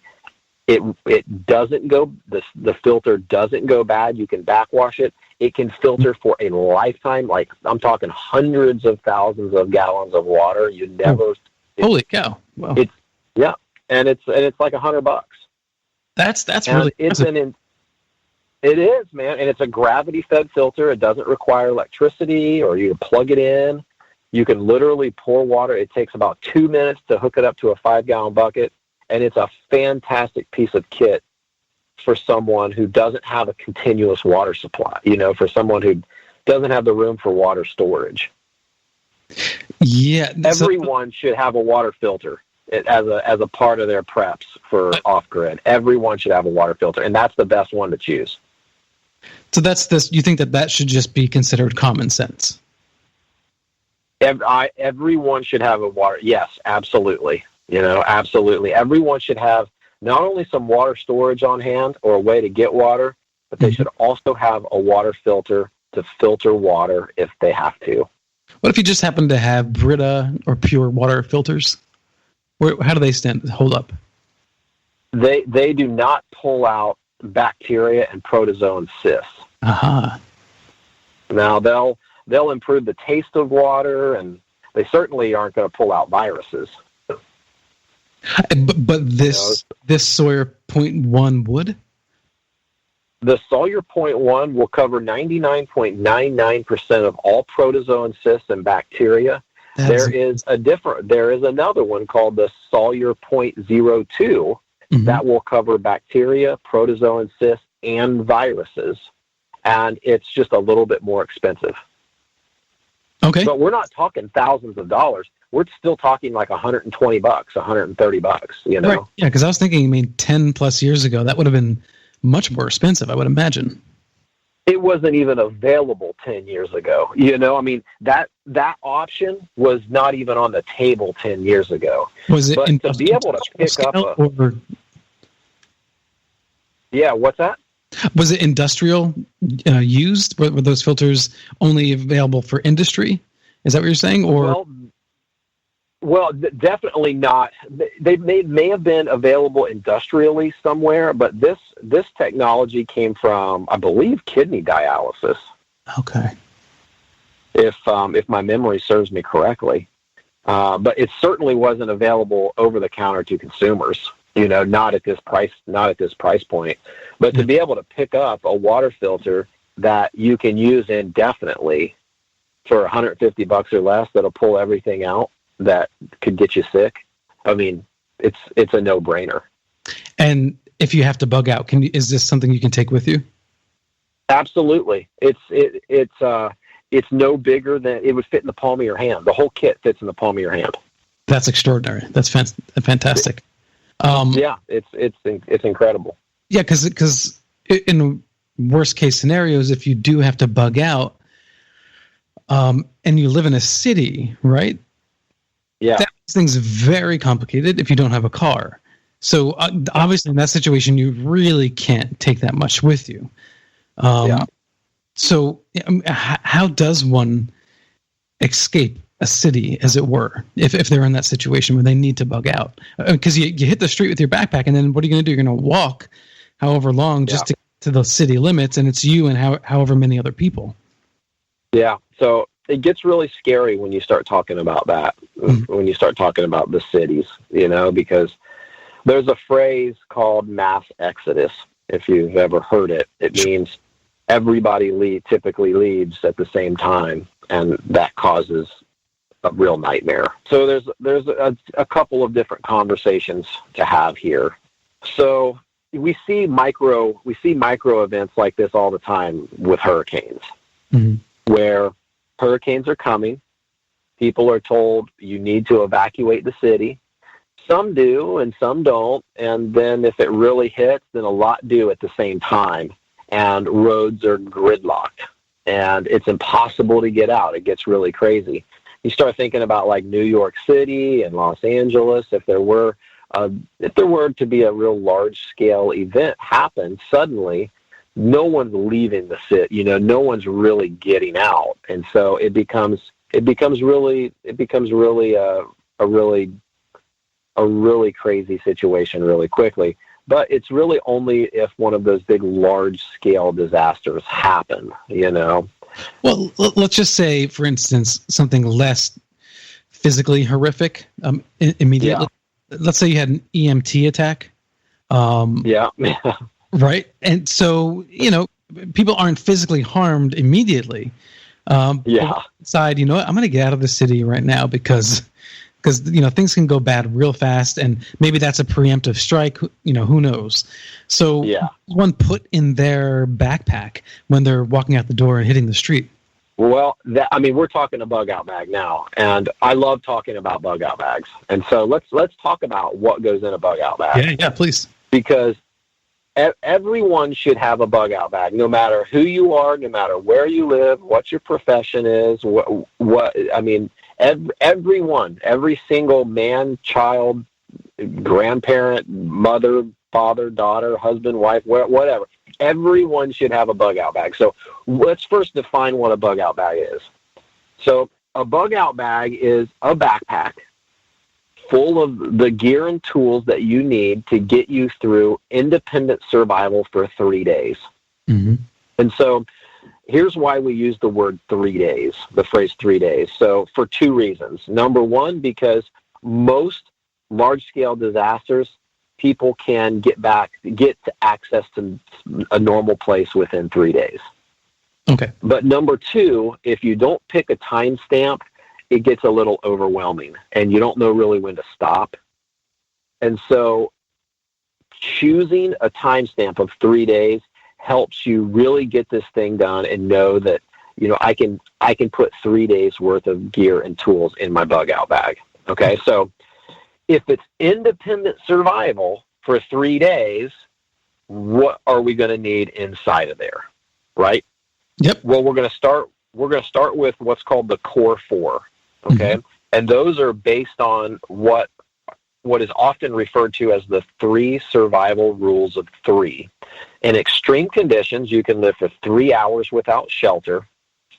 Speaker 2: It doesn't go, the filter doesn't go bad. You can backwash it. It can filter for a lifetime. Like, I'm talking hundreds of thousands of gallons of water. You never.
Speaker 1: Holy cow! Wow.
Speaker 2: And it's like $100.
Speaker 1: That's
Speaker 2: and
Speaker 1: really.
Speaker 2: It is, man, and it's a gravity-fed filter. It doesn't require electricity or you to plug it in. You can literally pour water. It takes about 2 minutes to hook it up to a 5-gallon bucket, and it's a fantastic piece of kit for someone who doesn't have a continuous water supply, for someone who doesn't have the room for water storage.
Speaker 1: Yeah.
Speaker 2: Everyone should have a water filter as a part of their preps for off-grid. Everyone should have a water filter, and that's the best one to choose.
Speaker 1: So that's this. You think that should just be considered common sense?
Speaker 2: Everyone should have a water. Yes, absolutely. Absolutely. Everyone should have not only some water storage on hand or a way to get water, but they should also have a water filter to filter water if they have to.
Speaker 1: What if you just happen to have Brita or pure water filters? How do they hold up?
Speaker 2: They do not pull out bacteria and protozoan cysts. Now they'll improve the taste of water, and they certainly aren't going to pull out viruses.
Speaker 1: But this Sawyer 0.1 would?
Speaker 2: The Sawyer 0.1 will cover 99.99% of all protozoan cysts and bacteria. There is another one called the Sawyer 0.02 that will cover bacteria, protozoan cysts, and viruses, and it's just a little bit more expensive.
Speaker 1: Okay.
Speaker 2: But we're not talking thousands of dollars. We're still talking like $120, $130,
Speaker 1: Right. Yeah, because I was thinking, 10 plus years ago, that would have been much more expensive, I would imagine.
Speaker 2: It wasn't even available 10 years ago. That option was not even on the table 10 years ago.
Speaker 1: Was it
Speaker 2: to be able to pick up Yeah, what's that?
Speaker 1: Was it industrial used? Were those filters only available for industry? Is that what you're saying? Or
Speaker 2: Well, definitely not. They may have been available industrially somewhere, but this technology came from, I believe, kidney dialysis.
Speaker 1: Okay.
Speaker 2: If my memory serves me correctly, but it certainly wasn't available over the counter to consumers. Not at this price point. But to be able to pick up a water filter that you can use indefinitely for $150 or less, that'll pull everything out that could get you sick. It's a no-brainer.
Speaker 1: And if you have to bug out, is this something you can take with you?
Speaker 2: Absolutely. It's no bigger than it would fit in the palm of your hand. The whole kit fits in the palm of your hand.
Speaker 1: That's extraordinary. That's fantastic.
Speaker 2: It's incredible.
Speaker 1: Yeah, because in worst case scenarios, if you do have to bug out, and you live in a city, right?
Speaker 2: Yeah,
Speaker 1: that makes things very complicated if you don't have a car. So obviously, in that situation, you really can't take that much with you. So how does one escape a city, as it were, if they're in that situation where they need to bug out? Because you hit the street with your backpack, and then what are you going to do? You're going to walk however long just to the city limits, and it's you and however many other people.
Speaker 2: Yeah. So it gets really scary when you start talking about that, when you start talking about the cities, because there's a phrase called mass exodus. If you've ever heard it, it means everybody typically leaves at the same time, and that causes a real nightmare. So there's a couple of different conversations to have here. So we see micro events like this all the time with hurricanes, where hurricanes are coming. People are told you need to evacuate the city. Some do and some don't. And then if it really hits, then a lot do at the same time. And roads are gridlocked and it's impossible to get out. It gets really crazy. You start thinking about like New York City and Los Angeles. If there were to be a real large scale event happen suddenly, no one's leaving the city. No one's really getting out, and so it becomes really a really crazy situation really quickly. But it's really only if one of those big, large-scale disasters happen,
Speaker 1: Well, let's just say, for instance, something less physically horrific immediately. Yeah. Let's say you had an EMT attack. Right? And so, people aren't physically harmed immediately. Decide, I'm going to get out of the city right now because things can go bad real fast, and maybe that's a preemptive strike. Who knows? So one put in their backpack when they're walking out the door and hitting the street.
Speaker 2: Well, we're talking a bug out bag now, and I love talking about bug out bags. And so let's talk about what goes in a bug out bag.
Speaker 1: Yeah, please. Because
Speaker 2: everyone should have a bug out bag, no matter who you are, no matter where you live, what your profession is, everyone, every single man, child, grandparent, mother, father, daughter, husband, wife, whatever. Everyone should have a bug out bag. So let's first define what a bug out bag is. So a bug out bag is a backpack full of the gear and tools that you need to get you through independent survival for 3 days. Mm-hmm. And so here's why we use the word 3 days, the phrase 3 days. So for two reasons. Number one, because most large-scale disasters, people can get to access to a normal place within 3 days.
Speaker 1: Okay.
Speaker 2: But number two, if you don't pick a timestamp, it gets a little overwhelming, and you don't know really when to stop. And so choosing a timestamp of 3 days helps you really get this thing done and know that, I can put 3 days worth of gear and tools in my bug out bag. Okay. So if it's independent survival for 3 days, what are we going to need inside of there? Right.
Speaker 1: Yep.
Speaker 2: Well, we're going to start with what's called the core four. Okay. Mm-hmm. And those are based on what is often referred to as the 3 survival rules of 3. In extreme conditions, you can live for 3 hours without shelter,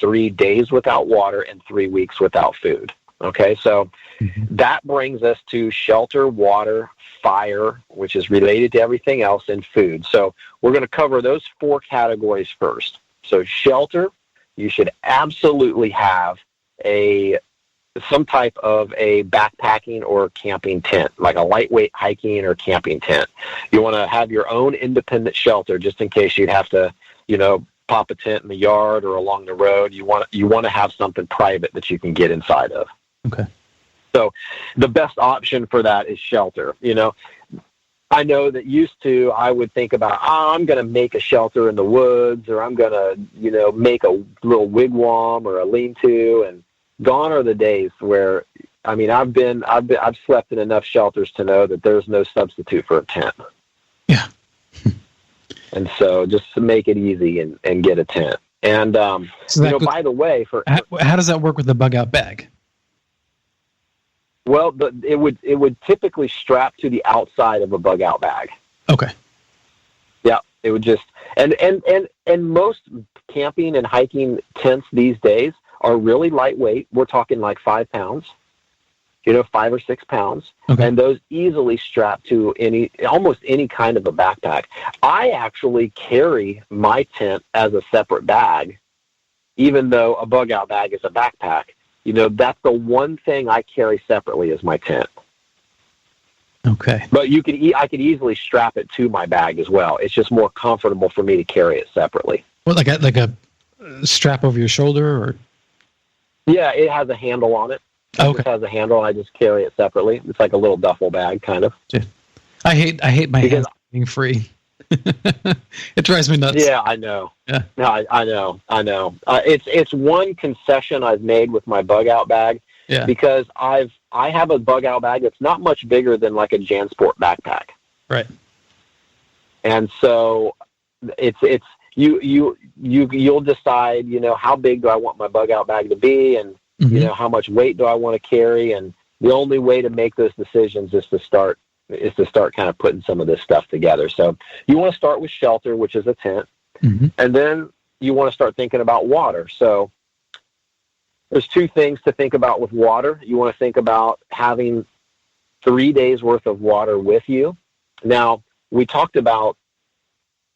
Speaker 2: 3 days without water, and 3 weeks without food. Okay, so that brings us to shelter, water, fire, which is related to everything else, and food. So we're going to cover those 4 categories first. So shelter, you should absolutely have some type of a backpacking or camping tent, like a lightweight hiking or camping tent. You want to have your own independent shelter just in case you'd have to, pop a tent in the yard or along the road. You want to have something private that you can get inside of.
Speaker 1: Okay.
Speaker 2: So the best option for that is shelter. I know that I would think about, I'm going to make a shelter in the woods, or I'm going to, make a little wigwam or a lean-to, and gone are the days where, I've slept in enough shelters to know that there's no substitute for a tent.
Speaker 1: Yeah.
Speaker 2: And so just to make it easy and get a tent. And, by the way,
Speaker 1: how does that work with the bug out bag?
Speaker 2: Well, it would typically strap to the outside of a bug out bag.
Speaker 1: Okay.
Speaker 2: Yeah, it would just, and most camping and hiking tents these days are really lightweight. We're talking like 5 pounds. 5 or 6 pounds,
Speaker 1: Okay.
Speaker 2: and those easily strap to almost any kind of a backpack. I actually carry my tent as a separate bag, even though a bug out bag is a backpack. That's the one thing I carry separately is my tent.
Speaker 1: Okay.
Speaker 2: But I could easily strap it to my bag as well. It's just more comfortable for me to carry it separately.
Speaker 1: What, like a strap over your shoulder, or?
Speaker 2: Yeah, it has a handle on it. It just has a handle, and I just carry it separately. It's like a little duffel bag, kind of.
Speaker 1: I hate my hands being free. It drives me nuts.
Speaker 2: Yeah, I know.
Speaker 1: Yeah.
Speaker 2: No, I know. It's one concession I've made with my bug out bag.
Speaker 1: Yeah.
Speaker 2: Because I have a bug out bag that's not much bigger than like a JanSport backpack.
Speaker 1: Right.
Speaker 2: And so you'll decide, how big do I want my bug out bag to be, and how much weight do I want to carry, and the only way to make those decisions is to start kind of putting some of this stuff together. So you want to start with shelter, which is a tent, and then you want to start thinking about water. So there's 2 things to think about with water. You want to think about having 3 days worth of water with you. Now, we talked about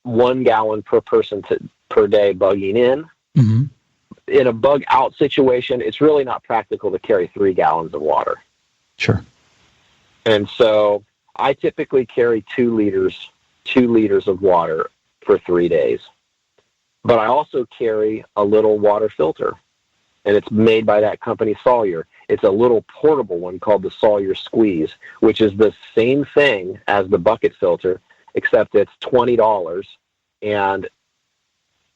Speaker 2: 1 gallon per person per day bugging in. In a bug out situation, it's really not practical to carry 3 gallons of water.
Speaker 1: Sure.
Speaker 2: And so I typically carry 2 liters of water for 3 days. But I also carry a little water filter, and it's made by that company Sawyer. It's a little portable one called the Sawyer Squeeze, which is the same thing as the bucket filter, except it's $20, and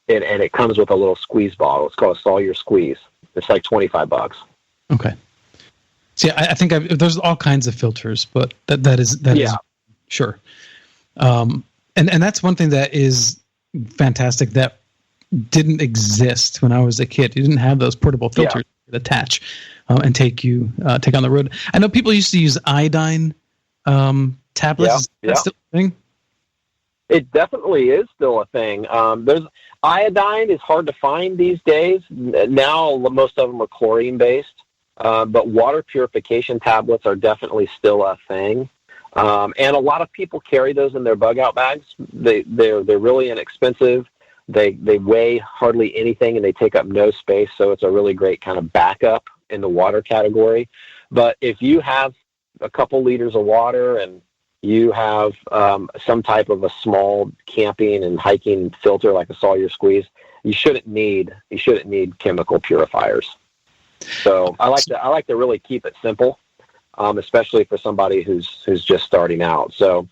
Speaker 2: it comes with a little squeeze bottle. It's called a Sawyer Squeeze. It's like $25.
Speaker 1: Okay. See, I think there's all kinds of filters, but that is sure. And that's one thing that is fantastic that didn't exist when I was a kid. You didn't have those portable filters that attach and take on the road. I know people used to use iodine tablets.
Speaker 2: Yeah.
Speaker 1: Is that still a thing?
Speaker 2: It definitely is still a thing. There's iodine is hard to find these days. Now most of them are chlorine based, but water purification tablets are definitely still a thing. And a lot of people carry those in their bug out bags. They're really inexpensive. They weigh hardly anything, and they take up no space, so it's a really great kind of backup in the water category. But if you have a couple liters of water and you have some type of a small camping and hiking filter like a Sawyer Squeeze, you shouldn't need chemical purifiers. So I like to really keep it simple, especially for somebody who's just starting out. So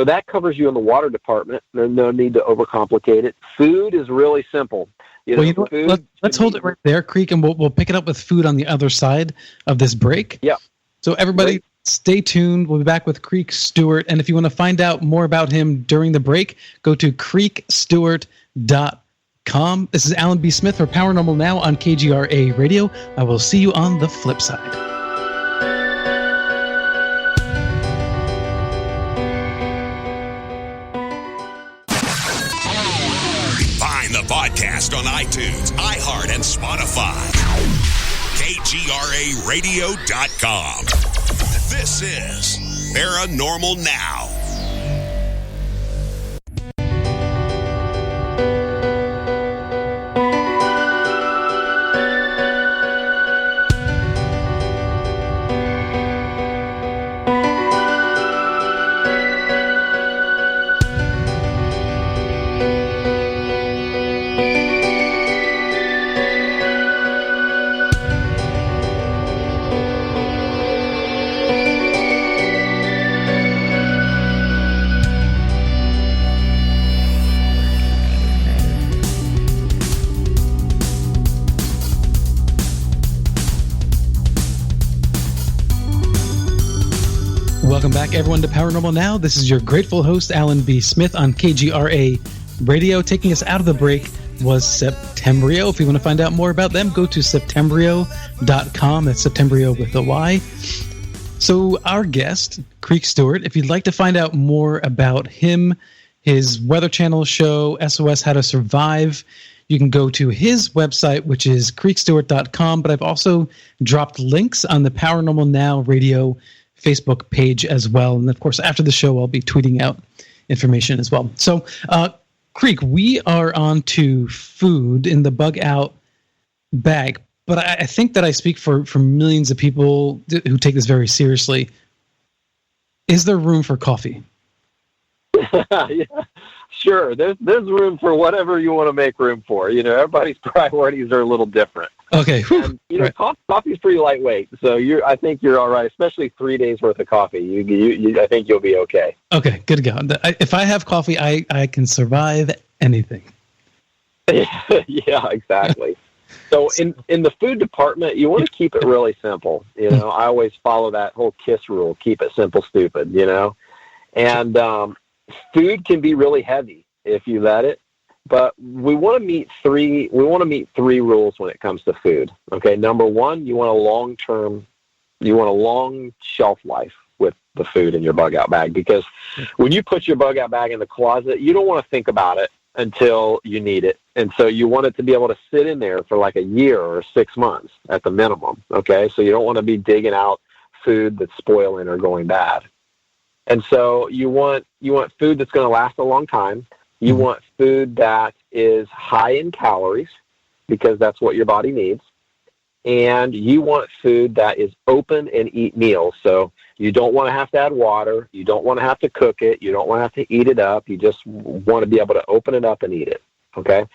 Speaker 2: that covers you in the water department. There's no need to overcomplicate it. Food is really simple.
Speaker 1: Let's hold it right there, Creek, and we'll pick it up with food on the other side of this break.
Speaker 2: Yeah.
Speaker 1: So everybody, stay tuned. We'll be back with Creek Stewart. And if you want to find out more about him during the break, go to creekstewart.com. This is Alan B. Smith for Paranormal Now on KGRA Radio. I will see you on the flip side.
Speaker 3: Podcast on iTunes, iHeart, and Spotify. KGRARadio.com. This is Paranormal Now. Welcome back, everyone, to Paranormal Now. This is your grateful host, Alan B. Smith, on KGRA Radio. Taking us out of the break was Septembrio. If you want to find out more about them, go to septembrio.com. That's Septembrio with a Y. So our guest, Creek Stewart, if you'd like to find out more about him, his Weather Channel show, SOS How to Survive,
Speaker 1: you can go to his website, which is creekstewart.com. But I've also dropped links on the Paranormal Now Radio Facebook page as well. And of course, after the show, I'll be tweeting out information as well. So, Creek, we are on to food in the bug out bag. But I think that I speak for millions of people who take this very seriously. Is there room for coffee?
Speaker 2: Yeah, sure. There's room for whatever you want to make room for. Everybody's priorities are a little different.
Speaker 1: Okay.
Speaker 2: And, right. Coffee's pretty lightweight, so I think you're all right. Especially 3 days worth of coffee. I think you'll be okay.
Speaker 1: Okay, good to go. If I have coffee, I can survive anything.
Speaker 2: Yeah, exactly. So in the food department, you want to keep it really simple. I always follow that whole KISS rule: keep it simple, stupid. And food can be really heavy if you let it. But we want to meet three rules when it comes to food. Okay, number one, you want a long shelf life with the food in your bug out bag, because when you put your bug out bag in the closet, you don't want to think about it until you need it. And so you want it to be able to sit in there for like a year or 6 months at the minimum. Okay, so you don't want to be digging out food that's spoiling or going bad. And so you want food that's going to last a long time. You want food that is high in calories, because that's what your body needs. And you want food that is open and eat meals. So you don't want to have to add water. You don't want to have to cook it. You don't want to have to eat it up. You just want to be able to open it up and eat it. Okay?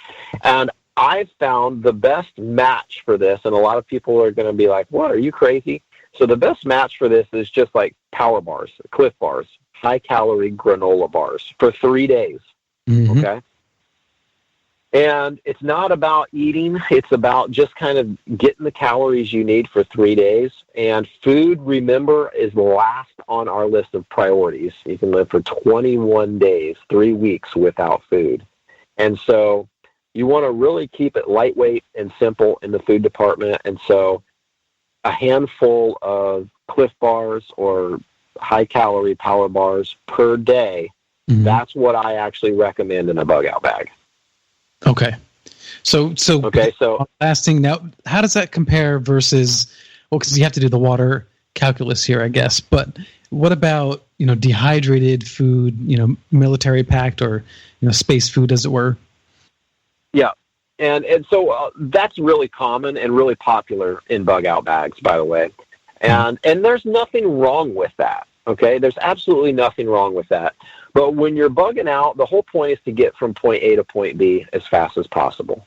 Speaker 2: And I've found the best match for this, and a lot of people are going to be like, what, are you crazy? So the best match for this is just like power bars, Cliff bars, high-calorie granola bars for 3 days. Mm-hmm. Okay? And it's not about eating. It's about just kind of getting the calories you need for 3 days. And food, remember, is last on our list of priorities. You can live for 21 days, 3 weeks without food. And so you want to really keep it lightweight and simple in the food department. And so a handful of Cliff bars or high-calorie power bars per day, that's what I actually recommend in a bug-out bag.
Speaker 1: Okay. So fasting now, how does that compare versus, well, because you have to do the water calculus here, I guess, but what about, dehydrated food, military packed or, space food, as it were?
Speaker 2: Yeah. And so that's really common and really popular in bug out bags, by the way. And there's nothing wrong with that. Okay. There's absolutely nothing wrong with that. But when you're bugging out, the whole point is to get from point A to point B as fast as possible.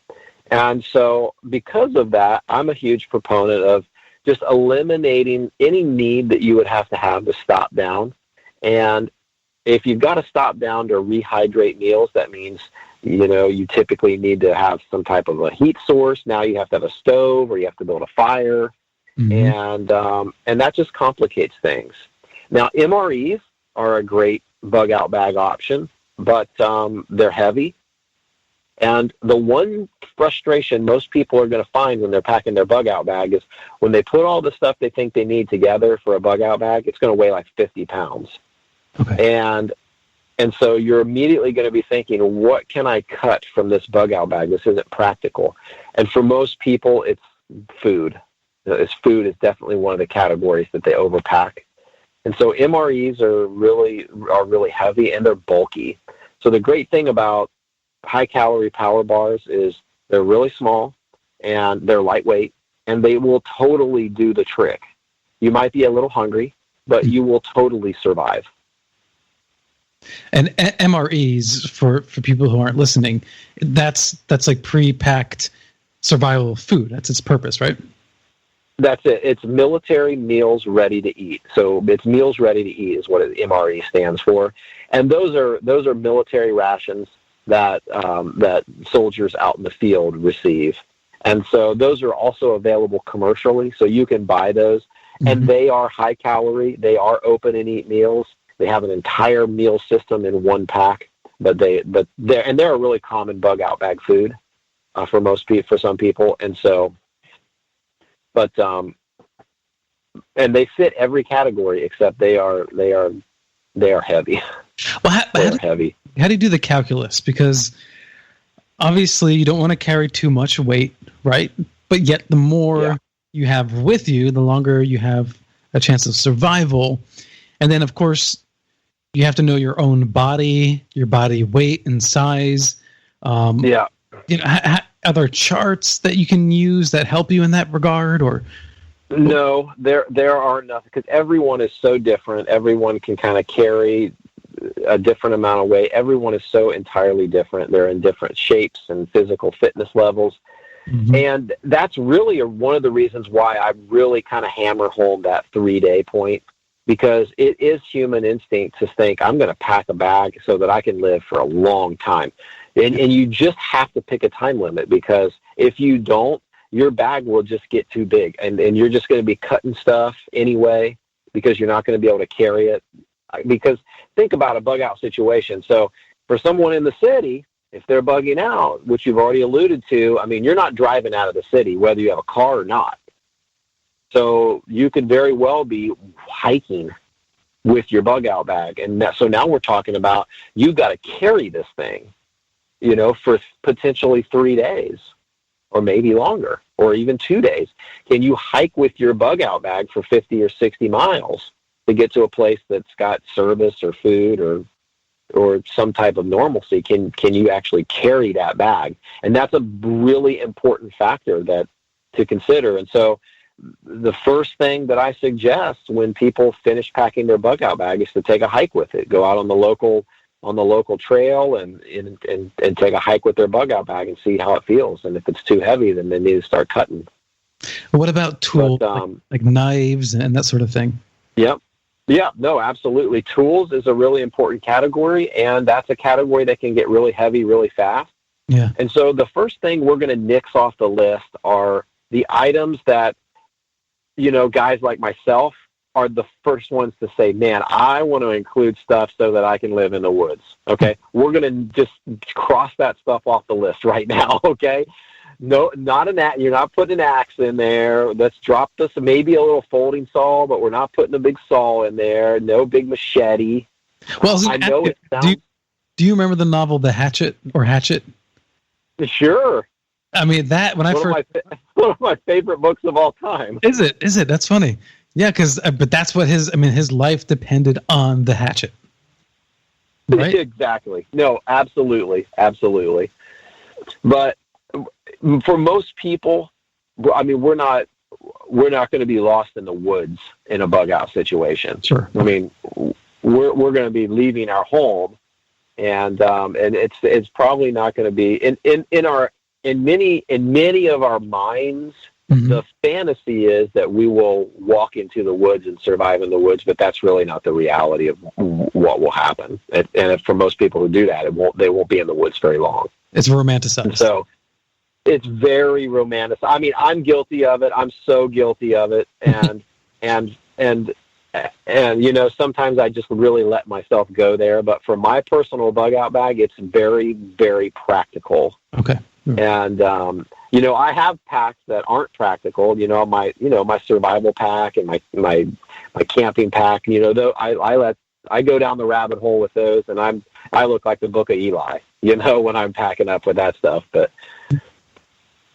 Speaker 2: And so because of that, I'm a huge proponent of just eliminating any need that you would have to stop down. And if you've got to stop down to rehydrate meals, that means, you typically need to have some type of a heat source. Now you have to have a stove or you have to build a fire. Mm-hmm. And that just complicates things. Now, MREs are a great bug out bag option, but they're heavy. And the one frustration most people are going to find when they're packing their bug out bag is when they put all the stuff they think they need together for a bug out bag, it's going to weigh like 50 pounds. Okay. And so you're immediately going to be thinking, what can I cut from this bug out bag? This isn't practical. And for most people, it's food. Food is definitely one of the categories that they overpack. And so MREs are really heavy and they're bulky. So the great thing about high-calorie power bars is they're really small and they're lightweight, and they will totally do the trick. You might be a little hungry, but you will totally survive.
Speaker 1: And MREs, for people who aren't listening, that's like pre-packed survival food. That's its purpose, right?
Speaker 2: That's it. It's military meals ready to eat. So it's meals ready to eat is what MRE stands for. And those are military rations that soldiers out in the field receive. And so those are also available commercially, so you can buy those. Mm-hmm. And they are high calorie. They are open and eat meals. They have an entire meal system in one pack. But they're a really common bug out bag food for some people. And so. But and they fit every category except they are heavy.
Speaker 1: Well, how do you do the calculus? Because obviously you don't want to carry too much weight, right? But yet the more you have with you, the longer you have a chance of survival. And then, of course, you have to know your own body, your body weight and size. Are there charts that you can use that help you in that regard, or?
Speaker 2: No, there are nothing, because everyone is so different. Everyone can kind of carry a different amount of weight. Everyone is so entirely different. They're in different shapes and physical fitness levels. Mm-hmm. And that's really one of the reasons why I really kind of hammer home that 3-day point, because it is human instinct to think, I'm going to pack a bag so that I can live for a long time. And you just have to pick a time limit, because if you don't, your bag will just get too big, and you're just going to be cutting stuff anyway, because you're not going to be able to carry it. Because think about a bug out situation. So for someone in the city, if they're bugging out, which you've already alluded to, I mean, you're not driving out of the city, whether you have a car or not. So you could very well be hiking with your bug out bag. And so now we're talking about, you've got to carry this thing, for potentially 3 days, or maybe longer, or even 2 days. Can you hike with your bug out bag for 50 or 60 miles to get to a place that's got service or food or some type of normalcy? Can you actually carry that bag? And that's a really important factor to consider. And so the first thing that I suggest when people finish packing their bug out bag is to take a hike with it. Go out on the local trail and take a hike with their bug out bag and see how it feels. And if it's too heavy, then they need to start cutting.
Speaker 1: What about tools, like knives and that sort of thing?
Speaker 2: Yep. Yeah, no, absolutely. Tools is a really important category, and that's a category that can get really heavy really fast.
Speaker 1: Yeah.
Speaker 2: And so the first thing we're going to nix off the list are the items that, guys like myself are the first ones to say, man, I want to include stuff so that I can live in the woods. Okay. We're going to just cross that stuff off the list right now. Okay. No, not an axe. You're not putting an axe in there. Let's drop this. Maybe a little folding saw, but we're not putting a big saw in there. No big machete.
Speaker 1: Well, I know it sounds. Do you remember the novel The Hatchet or Hatchet?
Speaker 2: Sure.
Speaker 1: I mean, that when
Speaker 2: one of my favorite books of all time.
Speaker 1: Is it? That's funny. Yeah, but that's what his life depended on the hatchet. Right?
Speaker 2: Exactly. No, absolutely. But for most people, I mean, we're not going to be lost in the woods in a bug out situation.
Speaker 1: Sure.
Speaker 2: I mean, we're going to be leaving our home, and it's probably not going to be in many of our minds. Mm-hmm. The fantasy is that we will walk into the woods and survive in the woods, but that's really not the reality of what will happen. And for most people who do that, they won't be in the woods very long.
Speaker 1: It's romanticized.
Speaker 2: So it's very romantic. I mean, I'm guilty of it. I'm so guilty of it. And sometimes I just really let myself go there. But for my personal bug out bag, it's very, very practical.
Speaker 1: Okay.
Speaker 2: And, I have packs that aren't practical, my survival pack and my camping pack, though I go down the rabbit hole with those, and I look like the Book of Eli, when I'm packing up with that stuff. But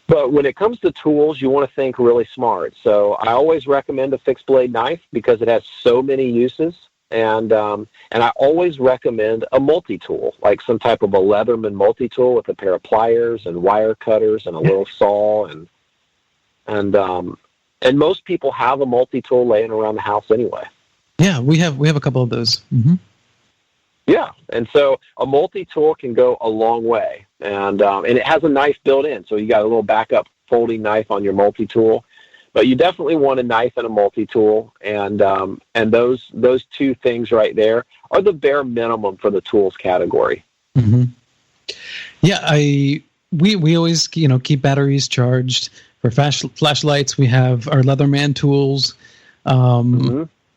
Speaker 2: when it comes to tools, you want to think really smart. So I always recommend a fixed blade knife because it has so many uses. And I always recommend a multi-tool, like some type of a Leatherman multi-tool with a pair of pliers and wire cutters and a little saw. And most people have a multi-tool laying around the house anyway.
Speaker 1: Yeah, we have a couple of those. Mm-hmm.
Speaker 2: Yeah, and so a multi-tool can go a long way. And it has a knife built in, so you got a little backup folding knife on your multi-tool. But you definitely want a knife and a multi-tool, and those two things right there are the bare minimum for the tools category.
Speaker 1: Mm-hmm. Yeah, we always keep batteries charged. For flashlights, we have our Leatherman tools.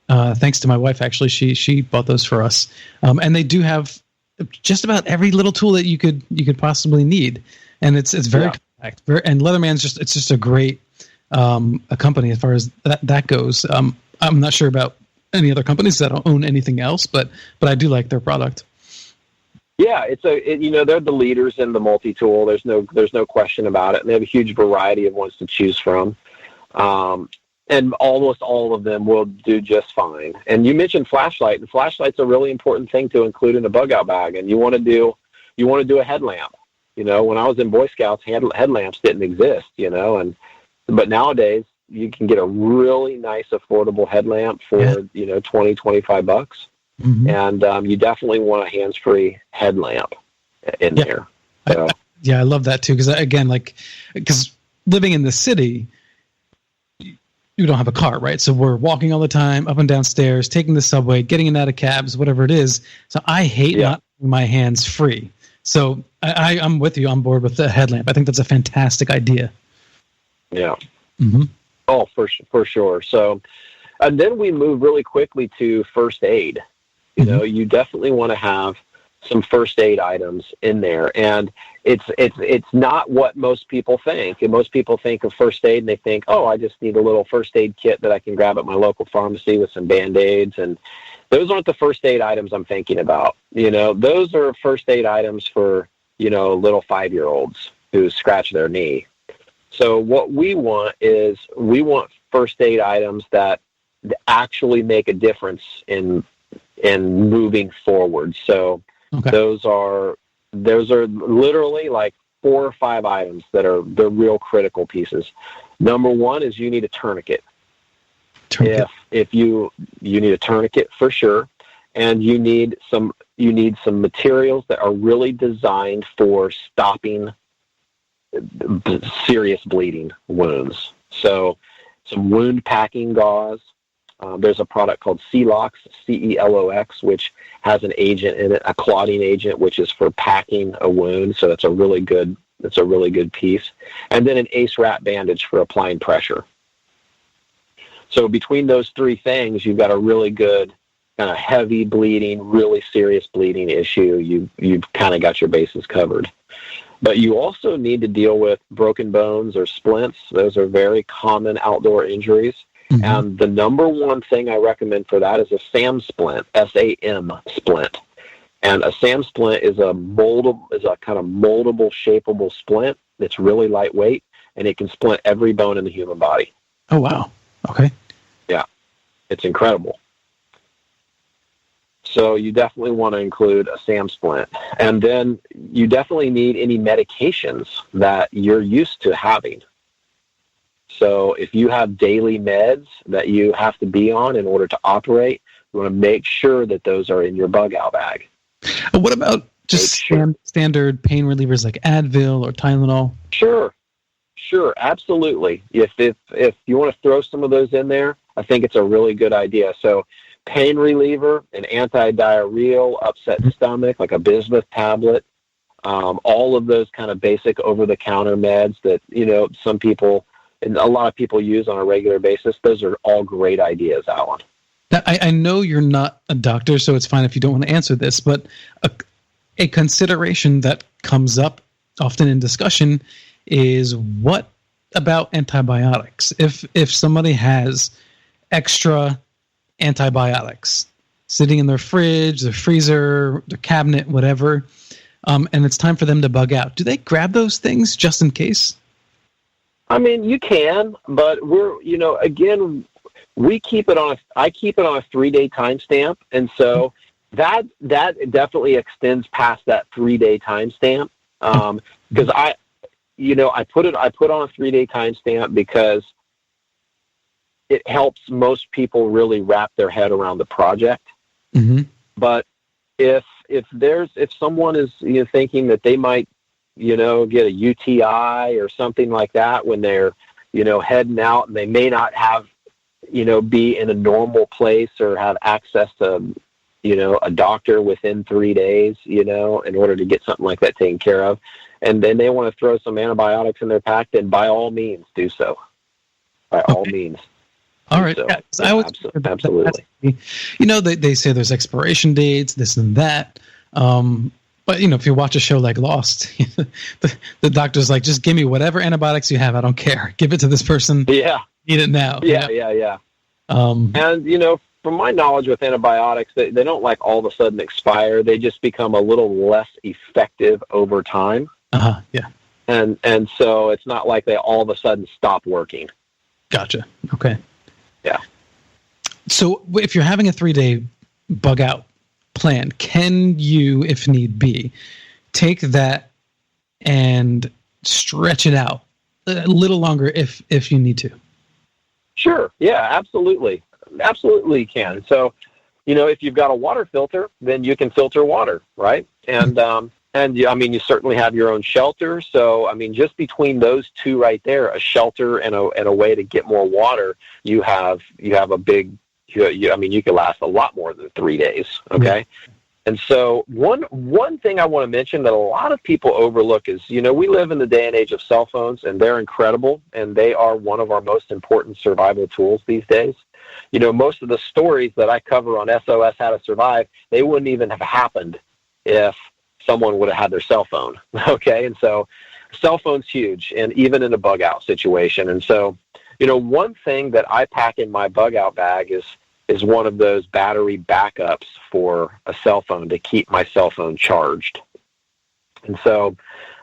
Speaker 1: Thanks to my wife, actually, she bought those for us, and they do have just about every little tool that you could possibly need, and it's very compact. And Leatherman's just a great a company as far as that goes. I'm not sure about any other companies that don't own anything else, but I do like their product.
Speaker 2: Yeah, they're the leaders in the multi-tool. There's no question about it. And they have a huge variety of ones to choose from. And almost all of them will do just fine. And you mentioned flashlight, and flashlight's a really important thing to include in a bug out bag. And you want to do a headlamp. When I was in Boy Scouts, headlamps didn't exist, but nowadays you can get a really nice affordable headlamp for, $20-25.
Speaker 3: Mm-hmm.
Speaker 2: And you definitely want a hands-free headlamp in there. So.
Speaker 3: I love that too. Because living in the city, you don't have a car, right? So we're walking all the time, up and down stairs, taking the subway, getting in and out of cabs, whatever it is. So I hate not having my hands free. So I'm with you on board with the headlamp. I think that's a fantastic idea.
Speaker 2: Yeah.
Speaker 3: Mm-hmm.
Speaker 2: Oh, for sure. So, and then we move really quickly to first aid. You definitely want to have some first aid items in there, and it's not what most people think. And most people think of first aid and they think, oh, I just need a little first aid kit that I can grab at my local pharmacy with some Band-Aids, and those aren't the first aid items I'm thinking about. Those are first aid items for little 5-year-olds who scratch their knee. So what we want first aid items that actually make a difference in moving forward. So those are literally like 4 or 5 items that are the real critical pieces. Number one is you need a tourniquet. If you need a tourniquet for sure, and you need some materials that are really designed for stopping serious bleeding wounds. So some wound packing gauze. There's a product called Celox, CELOX, which has an agent in it, a clotting agent, which is for packing a wound. So that's a really good piece. And then an ACE wrap bandage for applying pressure. So between those 3 things, you've got a really good kind of heavy bleeding, really serious bleeding issue. You've kind of got your bases covered. But you also need to deal with broken bones or splints. Those are very common outdoor injuries. Mm-hmm. And the number one thing I recommend for that is a SAM splint, SAM splint. And a SAM splint is a kind of moldable, shapeable splint. It's really lightweight, and it can splint every bone in the human body.
Speaker 3: Oh, wow. Okay.
Speaker 2: Yeah, it's incredible. So you definitely want to include a SAM splint. And then you definitely need any medications that you're used to having. So if you have daily meds that you have to be on in order to operate, you want to make sure that those are in your bug out bag.
Speaker 3: What about just standard pain relievers like Advil or Tylenol?
Speaker 2: Sure, absolutely. If you want to throw some of those in there, I think it's a really good idea. So pain reliever, an anti-diarrheal, upset stomach, like a bismuth tablet, all of those kind of basic over-the-counter meds that, some people and a lot of people use on a regular basis. Those are all great ideas, Alan.
Speaker 3: Now, I know you're not a doctor, so it's fine if you don't want to answer this, but a consideration that comes up often in discussion is what about antibiotics? If somebody has extra antibiotics sitting in their fridge, their freezer, their cabinet, whatever, and it's time for them to bug out, do they grab those things just in case?
Speaker 2: I mean, you can, but I keep it on a 3-day timestamp, and so that definitely extends past that 3-day timestamp. Because I put on a 3-day timestamp because it helps most people really wrap their head around the project.
Speaker 3: Mm-hmm.
Speaker 2: But if someone is thinking that they might get a UTI or something like that when they're heading out, and they may not have be in a normal place or have access to a doctor within 3 days in order to get something like that taken care of, and then they want to throw some antibiotics in their pack, then by all means do so. All means.
Speaker 3: All right.
Speaker 2: So,
Speaker 3: absolutely. They say there's expiration dates, this and that. But, if you watch a show like Lost, the doctor's like, just give me whatever antibiotics you have. I don't care. Give it to this person.
Speaker 2: Yeah.
Speaker 3: Need it now.
Speaker 2: Yeah. And, from my knowledge with antibiotics, they don't like all of a sudden expire. They just become a little less effective over time.
Speaker 1: Yeah.
Speaker 2: And so it's not like they all of a sudden stop working.
Speaker 1: Gotcha. Okay.
Speaker 2: Yeah.
Speaker 1: So if you're having a 3-day bug out plan, can you, if need be, take that and stretch it out a little longer if you need to?
Speaker 2: Sure. Yeah, absolutely. Absolutely you can. So, if you've got a water filter, then you can filter water, right? And you certainly have your own shelter. So, just between those two right there, a shelter and a way to get more water, you have a big, you could last a lot more than 3 days. Okay. Yeah. And so one thing I want to mention that a lot of people overlook is, we live in the day and age of cell phones, and they're incredible, and they are one of our most important survival tools these days. Most of the stories that I cover on SOS How to Survive, they wouldn't even have happened if someone would have had their cell phone. Okay. And so cell phone's huge, and even in a bug out situation. And so, one thing that I pack in my bug out bag is one of those battery backups for a cell phone to keep my cell phone charged. And so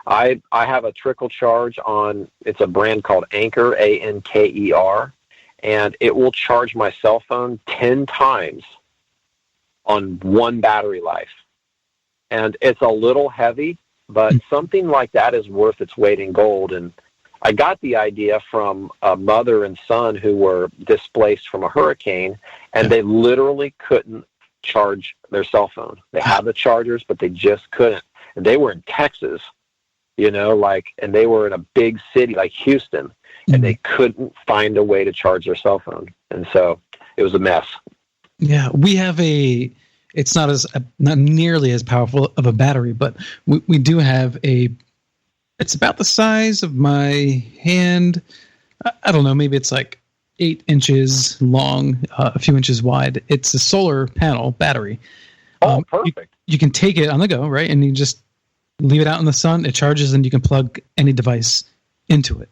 Speaker 2: I have a trickle charge on, it's a brand called Anker, Anker, and it will charge my cell phone 10 times on one battery life. And it's a little heavy, but something like that is worth its weight in gold. And I got the idea from a mother and son who were displaced from a hurricane, and they literally couldn't charge their cell phone. They had the chargers, but they just couldn't. And they were in Texas, and they were in a big city like Houston, and they couldn't find a way to charge their cell phone. And so it was a mess.
Speaker 1: Yeah, we have it's not nearly as powerful of a battery, but we do have it's about the size of my hand. I don't know, maybe it's like 8 inches long, a few inches wide. It's a solar panel battery.
Speaker 2: Oh, perfect.
Speaker 1: You can take it on the go, right? And you just leave it out in the sun. It charges, and you can plug any device into it.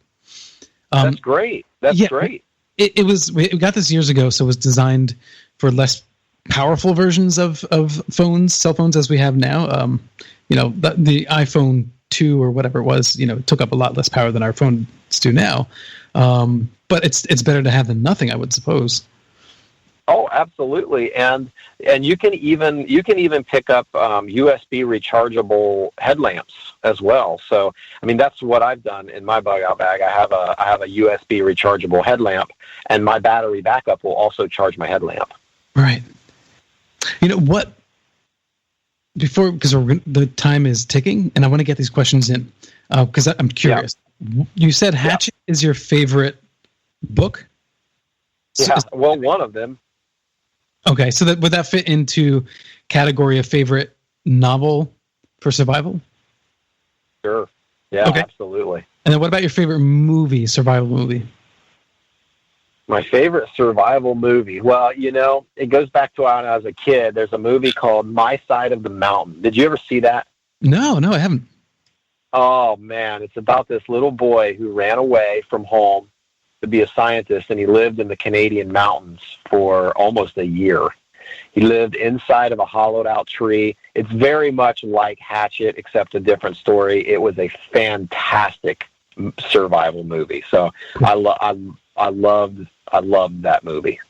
Speaker 2: That's great. That's great.
Speaker 1: We got this years ago, so it was designed for less powerful versions of cell phones as we have now. The iPhone 2 or whatever it was, it took up a lot less power than our phones do now. But it's better to have than nothing, I would suppose.
Speaker 2: Oh, absolutely. And you can even pick up USB rechargeable headlamps as well. So, that's what I've done in my bug out bag. I have a USB rechargeable headlamp, and my battery backup will also charge my headlamp.
Speaker 1: Right. What? Because the time is ticking, and I want to get these questions in because I'm curious. Yeah. You said Hatchet is your favorite book?
Speaker 2: Yeah, one of them.
Speaker 1: Okay, so would that fit into category of favorite novel for survival?
Speaker 2: Sure. Yeah,
Speaker 1: okay.
Speaker 2: Absolutely.
Speaker 1: And then what about your favorite survival movie?
Speaker 2: My favorite survival movie? Well, it goes back to when I was a kid. There's a movie called My Side of the Mountain. Did you ever see that?
Speaker 1: No, I haven't.
Speaker 2: Oh, man. It's about this little boy who ran away from home to be a scientist, and he lived in the Canadian mountains for almost a year. He lived inside of a hollowed-out tree. It's very much like Hatchet, except a different story. It was a fantastic survival movie. So I loved that movie.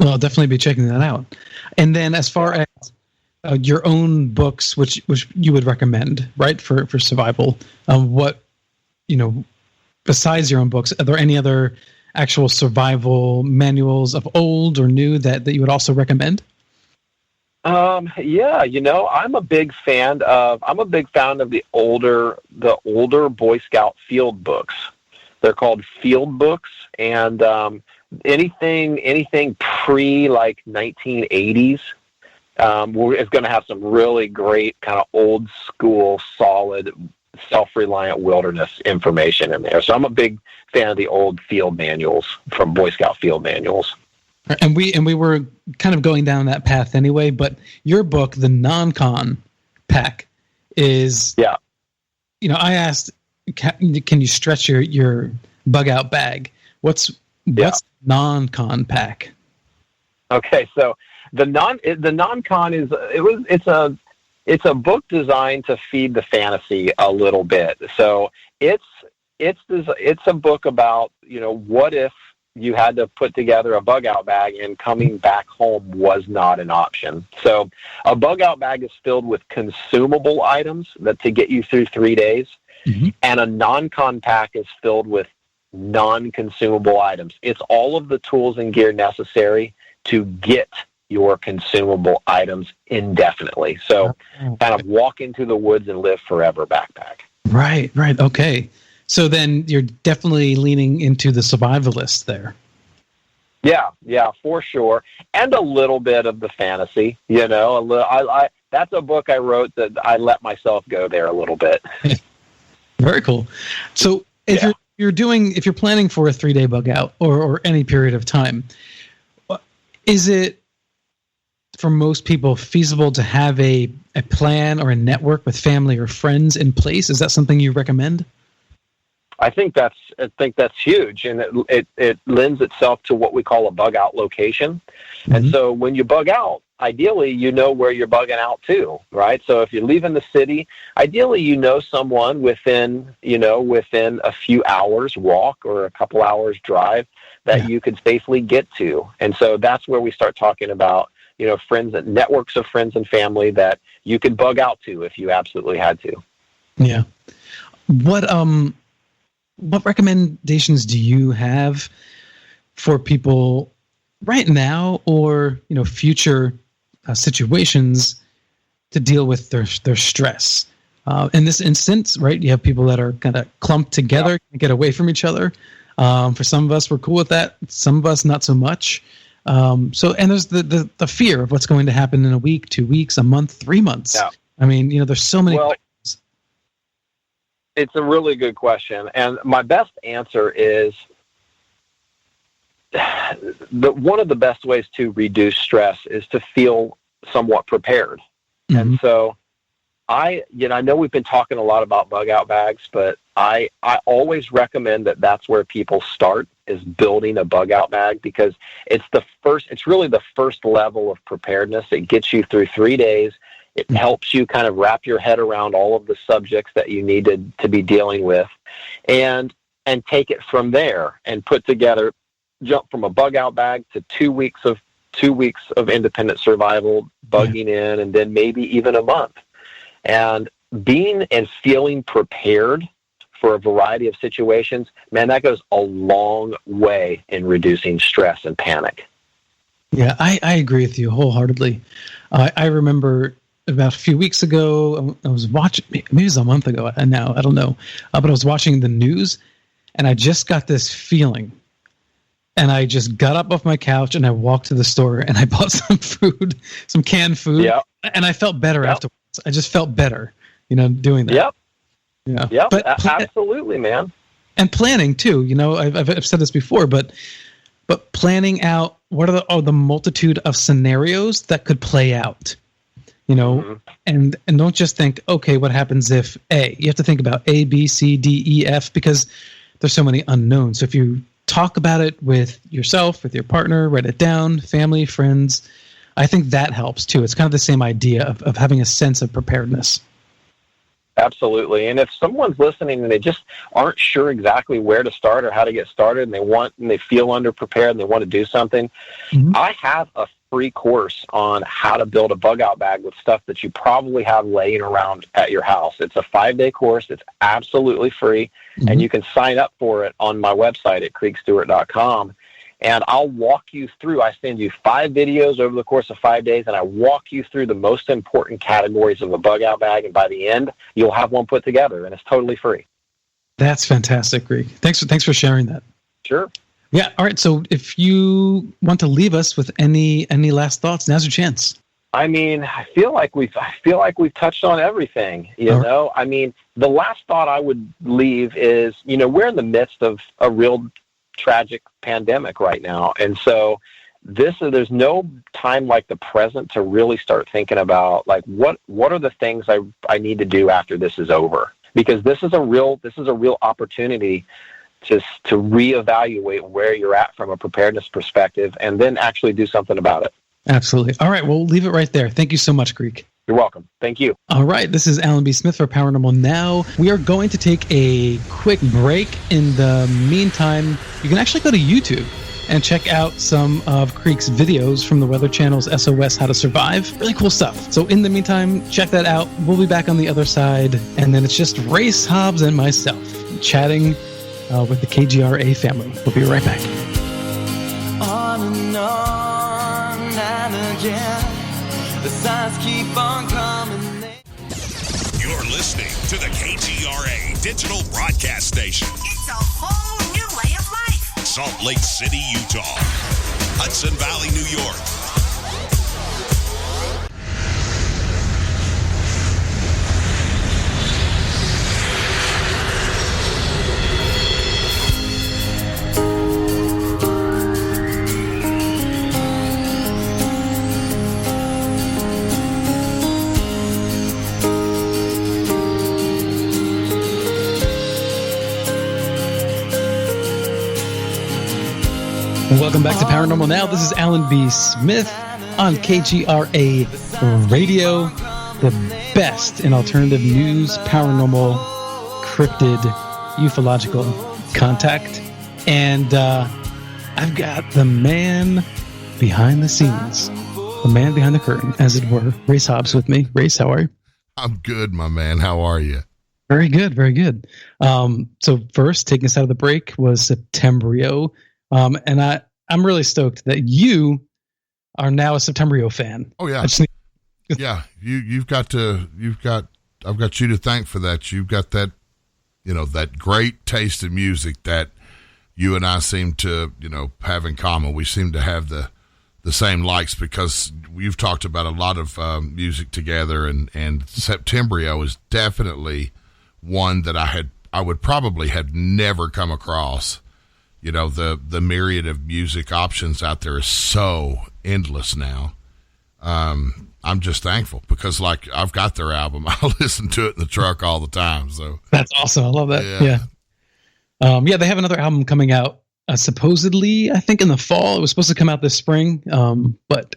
Speaker 1: Well, I'll definitely be checking that out. And then as far as your own books, which you would recommend, right, for survival, what, besides your own books, are there any other actual survival manuals of old or new that you would also recommend?
Speaker 2: Yeah, I'm a big fan of the older Boy Scout field books. They're called field books, and anything pre like 1980s is going to have some really great kind of old school, solid, self-reliant wilderness information in there. So I'm a big fan of the old field manuals from Boy Scout field manuals.
Speaker 1: And we were kind of going down that path anyway, but your book, the non-con pack, is I asked, can you stretch your bug out bag? What's non-con pack?
Speaker 2: Okay, so the non-con is it's a book designed to feed the fantasy a little bit. So it's a book about, what if you had to put together a bug out bag and coming back home was not an option. So a bug out bag is filled with consumable items to get you through 3 days, and a non-con pack is filled with non-consumable items. It's all of the tools and gear necessary to get your consumable items indefinitely. So kind of walk into the woods and live forever backpack.
Speaker 1: Right. Okay. So then you're definitely leaning into the survivalist there.
Speaker 2: Yeah, for sure. And a little bit of the fantasy, that's a book I wrote that I let myself go there a little bit.
Speaker 1: Very cool. So if you're planning for a 3-day bug out or any period of time, is it for most people feasible to have a plan or a network with family or friends in place? Is that something you recommend?
Speaker 2: I think that's huge, and it lends itself to what we call a bug out location. And so when you bug out, ideally you know where you're bugging out to, right? So if you're leaving the city, ideally someone within a few hours walk or a couple hours drive that you could safely get to. And so that's where we start talking about friends and networks of friends and family that you could bug out to if you absolutely had to.
Speaker 1: Yeah. What recommendations do you have for people right now or, future situations to deal with their stress? In this instance, right, you have people that are kind of clumped together, get away from each other. For some of us, we're cool with that. Some of us, not so much. And there's the fear of what's going to happen in a week, 2 weeks, a month, 3 months. Yeah. I mean, there's so many.
Speaker 2: Well, it's a really good question. And my best answer is one of the best ways to reduce stress is to feel somewhat prepared. And so I know we've been talking a lot about bug out bags, but I always recommend that's where people start, is building a bug out bag, because it's really the first level of preparedness. It gets you through 3 days. It helps you kind of wrap your head around all of the subjects that you needed to be dealing with, and take it from there and jump from a bug out bag to 2 weeks of independent survival, bugging in, and then maybe even a month. And being and feeling prepared for a variety of situations, man, that goes a long way in reducing stress and panic.
Speaker 1: Yeah, I agree with you wholeheartedly. I remember about a few weeks ago, I was watching, maybe it was a month ago now, I don't know, but I was watching the news, and I just got this feeling. And I just got up off my couch and I walked to the store and I bought some food, some canned food, and I felt better afterwards. I just felt better, doing that.
Speaker 2: Yeah. But absolutely, man.
Speaker 1: And planning too. I've said this before, but planning out what are the multitude of scenarios that could play out. And don't just think, okay, what happens if A? You have to think about A, B, C, D, E, F, because there's so many unknowns. So if you talk about it with yourself, with your partner, write it down, family, friends, I think that helps too. It's kind of the same idea of having a sense of preparedness.
Speaker 2: Absolutely. And if someone's listening and they just aren't sure exactly where to start or how to get started, and they feel underprepared and they want to do something, I have a free course on how to build a bug out bag with stuff that you probably have laying around at your house. It's a 5-day course. It's absolutely free, and you can sign up for it on my website at creekstewart.com. And I'll walk you through. I send you 5 videos over the course of 5 days, and I walk you through the most important categories of a bug out bag. And by the end, you'll have one put together, and it's totally free.
Speaker 1: That's fantastic, Greg. Thanks for sharing that.
Speaker 2: Sure.
Speaker 1: Yeah. All right. So if you want to leave us with any last thoughts, now's your chance.
Speaker 2: I mean, I feel like we've touched on everything, know. I mean, the last thought I would leave is, we're in the midst of a real tragic pandemic right now. And so there's no time like the present to really start thinking about, like, what are the things I need to do after this is over? Because this is a real opportunity to reevaluate where you're at from a preparedness perspective, and then actually do something about it.
Speaker 1: Absolutely. All right. Well, leave it right there. Thank you so much, Creek.
Speaker 2: You're welcome. Thank you.
Speaker 1: All right. This is Alan B. Smith for Paranormal Now. We are going to take a quick break. In the meantime, you can actually go to YouTube and check out some of Creek's videos from the Weather Channel's SOS How to Survive. Really cool stuff. So in the meantime, check that out. We'll be back on the other side. And then it's just Race Hobbs and myself chatting with the KGRA family. We'll be right back.
Speaker 4: On and again, the signs keep on coming.
Speaker 5: You're listening to the KGRA Digital Broadcast Station.
Speaker 6: It's a whole new way of life.
Speaker 5: Salt Lake City, Utah. Hudson Valley, New York.
Speaker 1: Welcome back to Paranormal Now. This is Alan B. Smith on KGRA Radio, the best in alternative news, paranormal, cryptid, ufological contact. And I've got the man behind the scenes, the man behind the curtain, as it were, Race Hobbs with me. Race, how are you?
Speaker 7: I'm good, my man. How are you?
Speaker 1: Very good, very good. So first, taking us out of the break was Septembrio. And I'm really stoked that you are now a Septembrio fan.
Speaker 7: Oh yeah. Yeah. I've got you to thank for that. You've got that, that great taste in music that you and I seem to, have in common. We seem to have the same likes because you've talked about a lot of music together, and Septembrio is definitely one that I would probably have never come across. The myriad of music options out there is so endless now. I'm just thankful because, I've got their album. I listen to it in the truck all the time. So
Speaker 1: that's awesome. I love that. Yeah. They have another album coming out, supposedly, I think in the fall. It was supposed to come out this spring, but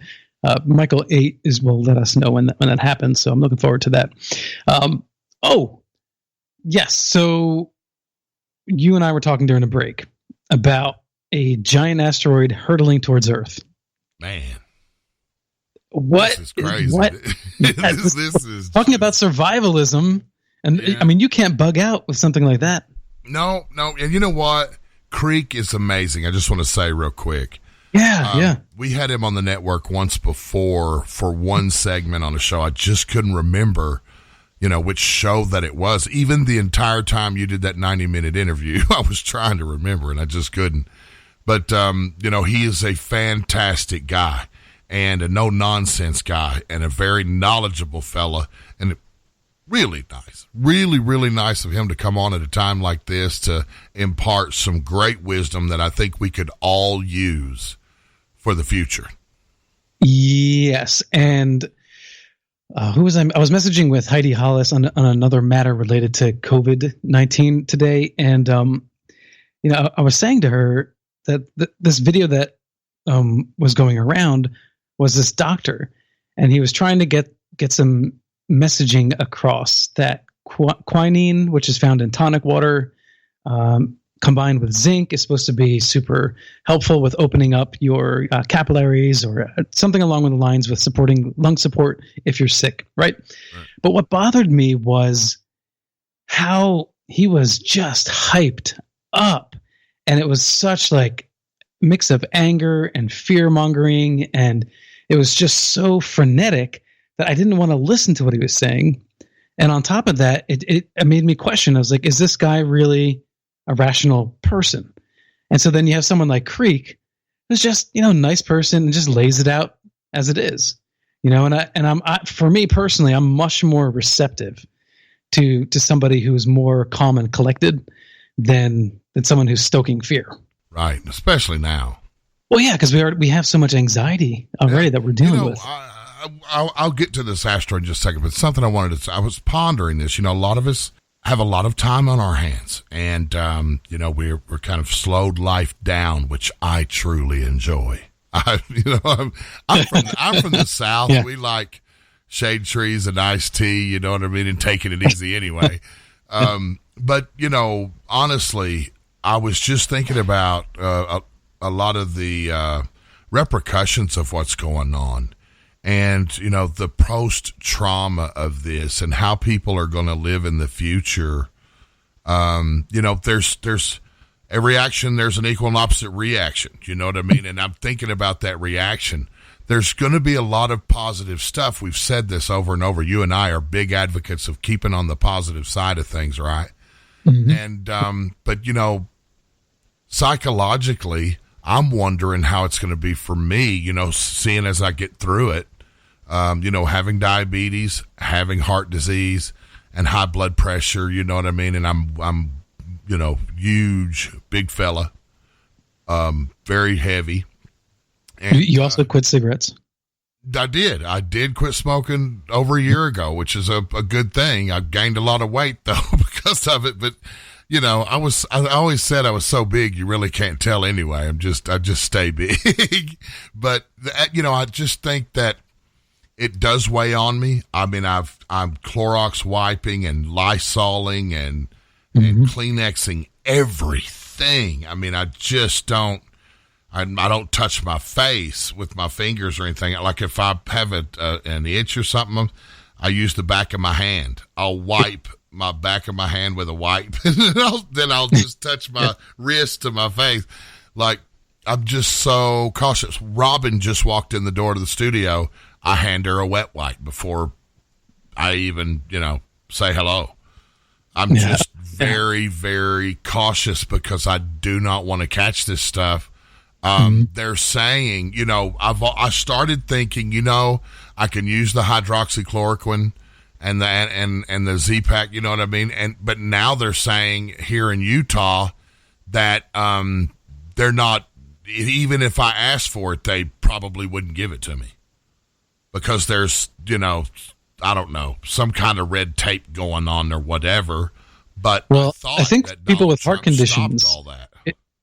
Speaker 1: Michael 8 will let us know when that happens. So I'm looking forward to that. Yes. So you and I were talking during a break about a giant asteroid hurtling towards Earth.
Speaker 7: Man,
Speaker 1: what
Speaker 7: this is crazy.
Speaker 1: What?
Speaker 7: this is
Speaker 1: talking about survivalism, and yeah. I mean, you can't bug out with something like that.
Speaker 7: No, and you know what? Creek is amazing. I just want to say real quick.
Speaker 1: Yeah.
Speaker 7: We had him on the network once before for one segment on a show. I just couldn't remember, which show that it was. Even the entire time you did that 90-minute interview, I was trying to remember, and I just couldn't. But, he is a fantastic guy and a no-nonsense guy and a very knowledgeable fella, and really nice. Really, really nice of him to come on at a time like this to impart some great wisdom that I think we could all use for the future.
Speaker 1: Yes, and... who was I? I was messaging with Heidi Hollis on another matter related to COVID-19 today, and I was saying to her that this video that was going around was this doctor, and he was trying to get some messaging across that quinine, which is found in tonic water, combined with zinc, is supposed to be super helpful with opening up your capillaries or something along the lines with supporting lung support if you're sick, right? But what bothered me was how he was just hyped up, and it was such mix of anger and fear mongering, and it was just so frenetic that I didn't want to listen to what he was saying. And on top of that, it made me question. I was like, is this guy really a rational person? And so then you have someone like Creek, who's just, nice person and just lays it out as it is, for me personally, I'm much more receptive to somebody who's more calm and collected than someone who's stoking fear.
Speaker 7: Right. Especially now.
Speaker 1: Well, yeah, because we have so much anxiety already that we're dealing with.
Speaker 7: I'll get to this asteroid in just a second, but something I was pondering this, a lot of us, have a lot of time on our hands, and we're kind of slowed life down, which I truly enjoy. I'm from the South. Yeah. We like shade trees and iced tea, you know what I mean, and taking it easy anyway. But honestly, I was just thinking about a lot of the repercussions of what's going on. And, the post-trauma of this and how people are going to live in the future. There's a reaction, there's an equal and opposite reaction. You know what I mean? And I'm thinking about that reaction. There's going to be a lot of positive stuff. We've said this over and over. You and I are big advocates of keeping on the positive side of things, right? Mm-hmm. And, but, psychologically, I'm wondering how it's going to be for me, seeing as I get through it. Having diabetes, having heart disease, and high blood pressure, you know what I mean? And I'm huge, big fella, very heavy. And,
Speaker 1: you also quit cigarettes.
Speaker 7: I did quit smoking over a year ago, which is a good thing. I gained a lot of weight though because of it, but I always said I was so big you really can't tell anyway. I just stay big. But I just think that it does weigh on me. I mean, I'm Clorox wiping and Lysoling and Kleenexing everything. I mean, I just don't. I don't touch my face with my fingers or anything. Like if I have an itch or something, I use the back of my hand. I'll wipe my back of my hand with a wipe, and then I'll just touch my wrist to my face. Like I'm just so cautious. Robin just walked in the door to the studio. I hand her a wet wipe before I even, say hello. I'm just very, very cautious because I do not want to catch this stuff. They're saying, I started thinking, I can use the hydroxychloroquine and the Z-Pak, you know what I mean? But now they're saying here in Utah that they're not, even if I asked for it, they probably wouldn't give it to me. Because there's, I don't know, some kind of red tape going on or whatever. But
Speaker 1: I think people with heart conditions, all that.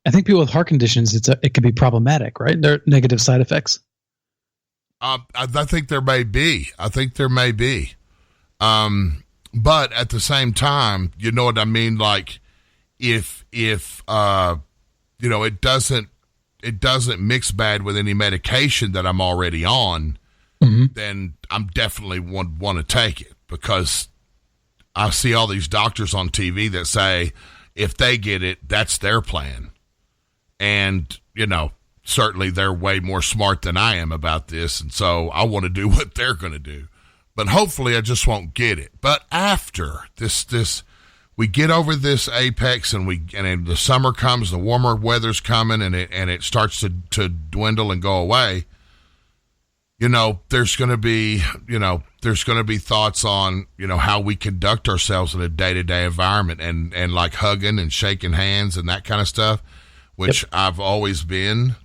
Speaker 1: I think people with heart conditions, it could be problematic, right? There are negative side effects.
Speaker 7: I think there may be. But at the same time, you know what I mean? Like if it doesn't mix bad with any medication that I'm already on, then I'm definitely want to take it because I see all these doctors on TV that say if they get it, that's their plan. And, certainly they're way more smart than I am about this. And so I want to do what they're going to do. But hopefully I just won't get it. But after this we get over this apex and the summer comes, the warmer weather's coming and it starts to dwindle and go away. There's going to be thoughts on, how we conduct ourselves in a day-to-day environment and like hugging and shaking hands and that kind of stuff, which I've always been,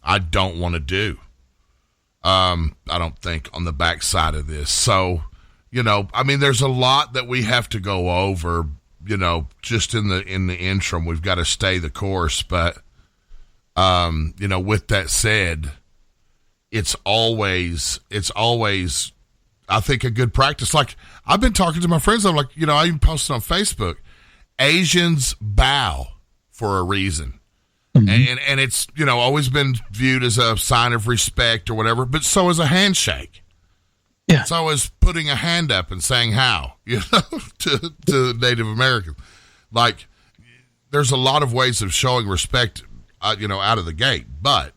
Speaker 7: I don't want to do. I don't think on the backside of this. So, there's a lot that we have to go over, just in the interim, we've got to stay the course. But, with that said, it's always, I think, a good practice. Like, I've been talking to my friends. I'm like, I even posted on Facebook, Asians bow for a reason. And it's, always been viewed as a sign of respect or whatever, but so is a handshake.
Speaker 1: Yeah.
Speaker 7: It's always putting a hand up and saying how, to Native Americans. Like, there's a lot of ways of showing respect, out of the gate. But,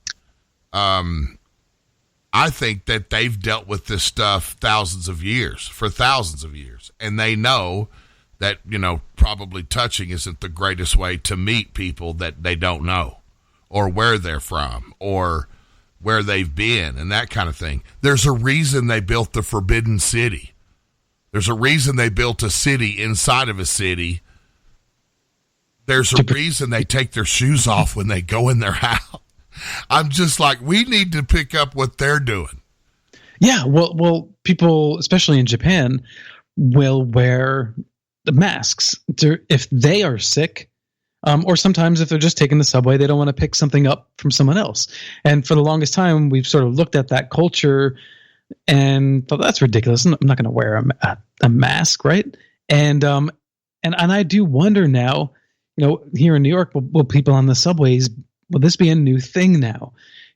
Speaker 7: I think that they've dealt with this stuff for thousands of years. And they know that, probably touching isn't the greatest way to meet people that they don't know or where they're from or where they've been and that kind of thing. There's a reason they built the Forbidden City. There's a reason they built a city inside of a city. There's a reason they take their shoes off when they go in their house. I'm just like, we need to pick up what they're doing.
Speaker 1: Yeah, well, people, especially in Japan, will wear the masks if they are sick. Or sometimes if they're just taking the subway, they don't want to pick something up from someone else. And for the longest time, we've sort of looked at that culture and thought that's ridiculous. I'm not going to wear a mask, right? And I do wonder now, here in New York, will people on the subways, will this be a new thing now?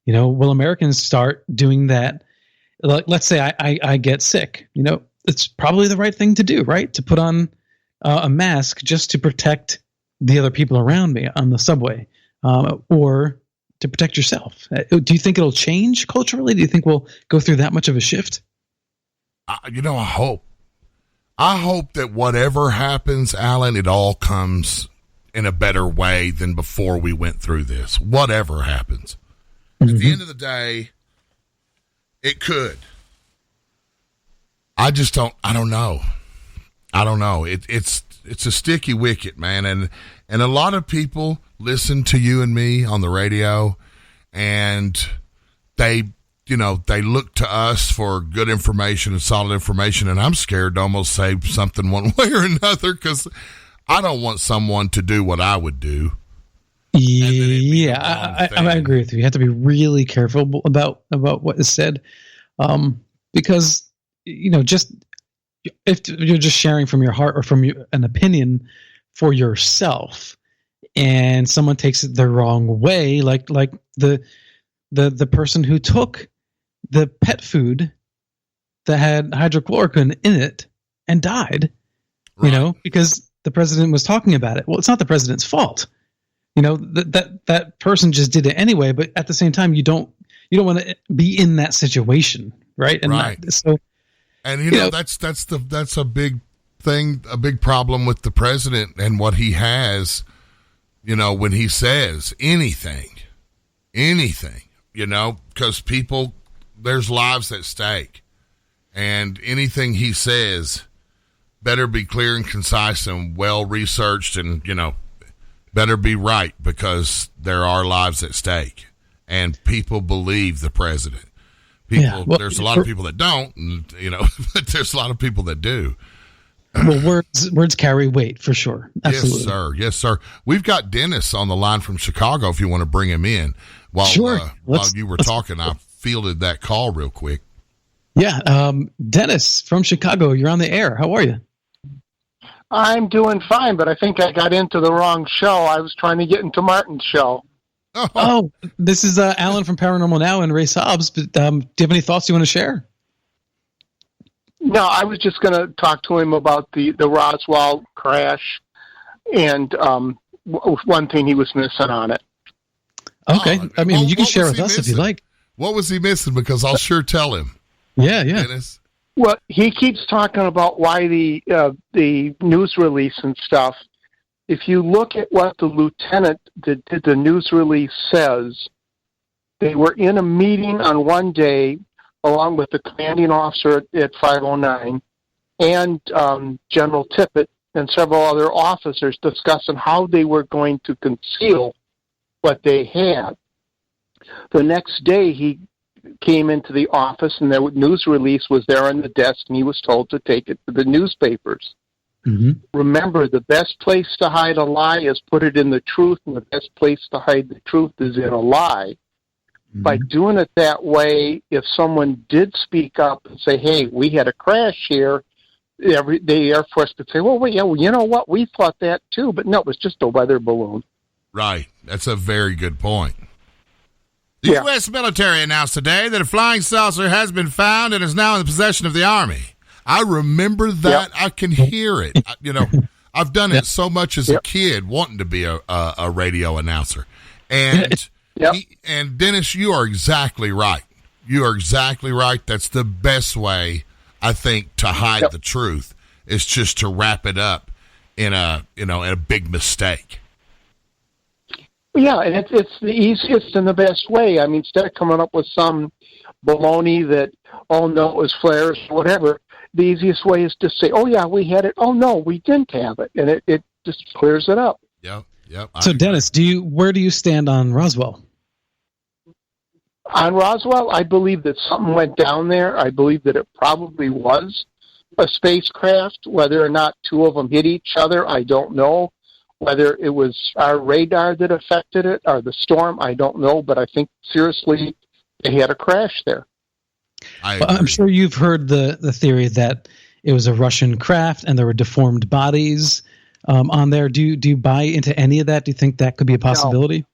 Speaker 1: Will Americans start doing that? Like, let's say I get sick. It's probably the right thing to do, right? To put on a mask just to protect the other people around me on the subway, or to protect yourself. Do you think it'll change culturally? Do you think we'll go through that much of a shift?
Speaker 7: I hope that whatever happens, Alan, it all comes in a better way than before we went through this. Whatever happens. At the end of the day, it could. I don't know. It's a sticky wicket, man. And a lot of people listen to you and me on the radio, and they look to us for good information and solid information. And I'm scared to almost say something one way or another, because I don't want someone to do what I would do.
Speaker 1: Yeah, I agree with you. You have to be really careful about what is said, because just if you're just sharing from your heart or from an opinion for yourself, and someone takes it the wrong way, like the person who took the pet food that had hydrochloroquine in it and died,
Speaker 7: right,
Speaker 1: because the president was talking about it. Well, it's not the president's fault. That person just did it anyway, but at the same time, you don't want to be in that situation, right? And
Speaker 7: right. That's a big thing, a big problem with the president and what he has, when he says anything, because people, there's lives at stake, and anything he says better be clear and concise and well researched, and better be right, because there are lives at stake, and people believe the president. There's a lot of people that don't, and, but there's a lot of people that do.
Speaker 1: Well, words carry weight for sure. Absolutely.
Speaker 7: Yes, sir. We've got Dennis on the line from Chicago. If you want to bring him in, while you were talking, I fielded that call real quick.
Speaker 1: Yeah, Dennis from Chicago. You're on the air. How are you?
Speaker 8: I'm doing fine, but I think I got into the wrong show. I was trying to get into Martin's show.
Speaker 1: Oh, this is Alan from Paranormal Now and Ray Hobbs. But do you have any thoughts you want to share?
Speaker 8: No, I was just going to talk to him about the Roswell crash, and one thing he was missing on it.
Speaker 1: Okay. You can share with us if you like.
Speaker 7: What was he missing? Because I'll sure tell him.
Speaker 1: Yeah.
Speaker 7: Dennis.
Speaker 8: Well, he keeps talking about why the news release and stuff. If you look at what the lieutenant did the news release says, they were in a meeting on one day along with the commanding officer at 509 and General Tippett and several other officers discussing how they were going to conceal what they had. The next day, he came into the office, and the news release was there on the desk, and he was told to take it to the newspapers.
Speaker 1: Mm-hmm.
Speaker 8: Remember, the best place to hide a lie is put it in the truth, and the best place to hide the truth is in a lie. Mm-hmm. By doing it that way, if someone did speak up and say, hey, we had a crash here, the Air Force could say, well, you know what, we thought that too, but no, it was just a weather balloon.
Speaker 7: Right. That's a very good point. The U.S. military announced today that a flying saucer has been found and is now in the possession of the Army. I remember that. Yep. I can hear it. I've done it so much as a kid, wanting to be a radio announcer. And and Dennis, you are exactly right. You are exactly right. That's the best way, I think, to hide the truth, is just to wrap it up in a big mistake.
Speaker 8: Yeah, and it's the easiest and the best way. I mean, instead of coming up with some baloney that, oh, no, it was flares or whatever, the easiest way is to say, oh, yeah, we had it. Oh, no, we didn't have it. And it just clears it up.
Speaker 7: Yep.
Speaker 1: So, Dennis, where do you stand on Roswell?
Speaker 8: On Roswell, I believe that something went down there. I believe that it probably was a spacecraft. Whether or not two of them hit each other, I don't know. Whether it was our radar that affected it or the storm, I don't know. But I think, seriously, they had a crash there.
Speaker 1: I'm sure you've heard the theory that it was a Russian craft and there were deformed bodies on there. Do you buy into any of that? Do you think that could be a possibility?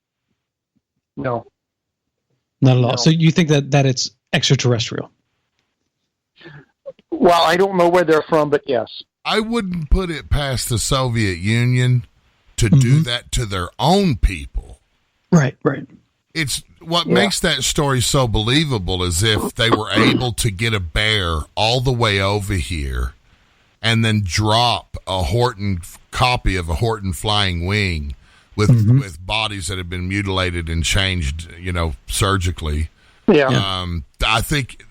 Speaker 8: No.
Speaker 1: Not at all. So you think that it's extraterrestrial?
Speaker 8: Well, I don't know where they're from, but yes.
Speaker 7: I wouldn't put it past the Soviet Union to do that to their own people.
Speaker 1: Right.
Speaker 7: It's what makes that story so believable is if they were able to get a bear all the way over here and then drop a copy of a Horton Flying Wing with bodies that have been mutilated and changed, surgically.
Speaker 8: Yeah.
Speaker 7: I think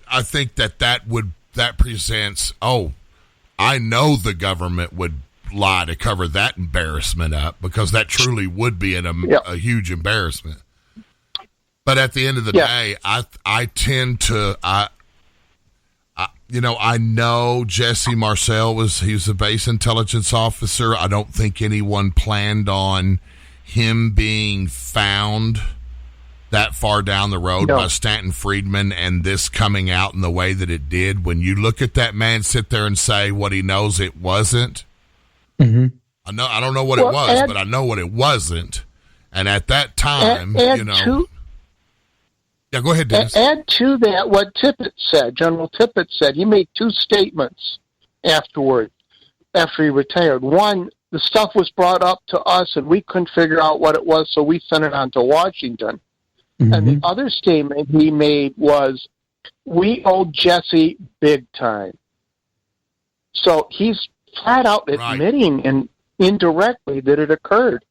Speaker 7: that presents, I know the government would lie to cover that embarrassment up because that truly would be a huge embarrassment. But at the end of the day, I tend to, I know Jesse Marcel he's a base intelligence officer. I don't think anyone planned on him being found that far down the road by Stanton Friedman and this coming out in the way that it did. When you look at that man sit there and say what he knows it wasn't, I don't know what it was, but I know what it wasn't. And at that time, yeah, go ahead, Dennis.
Speaker 8: Add to that what Tippett said. General Tippett said he made two statements afterward, after he retired. One, the stuff was brought up to us and we couldn't figure out what it was, so we sent it on to Washington. And the other statement he made was, we owe Jesse big time. So he's flat out admitting and indirectly that it occurred.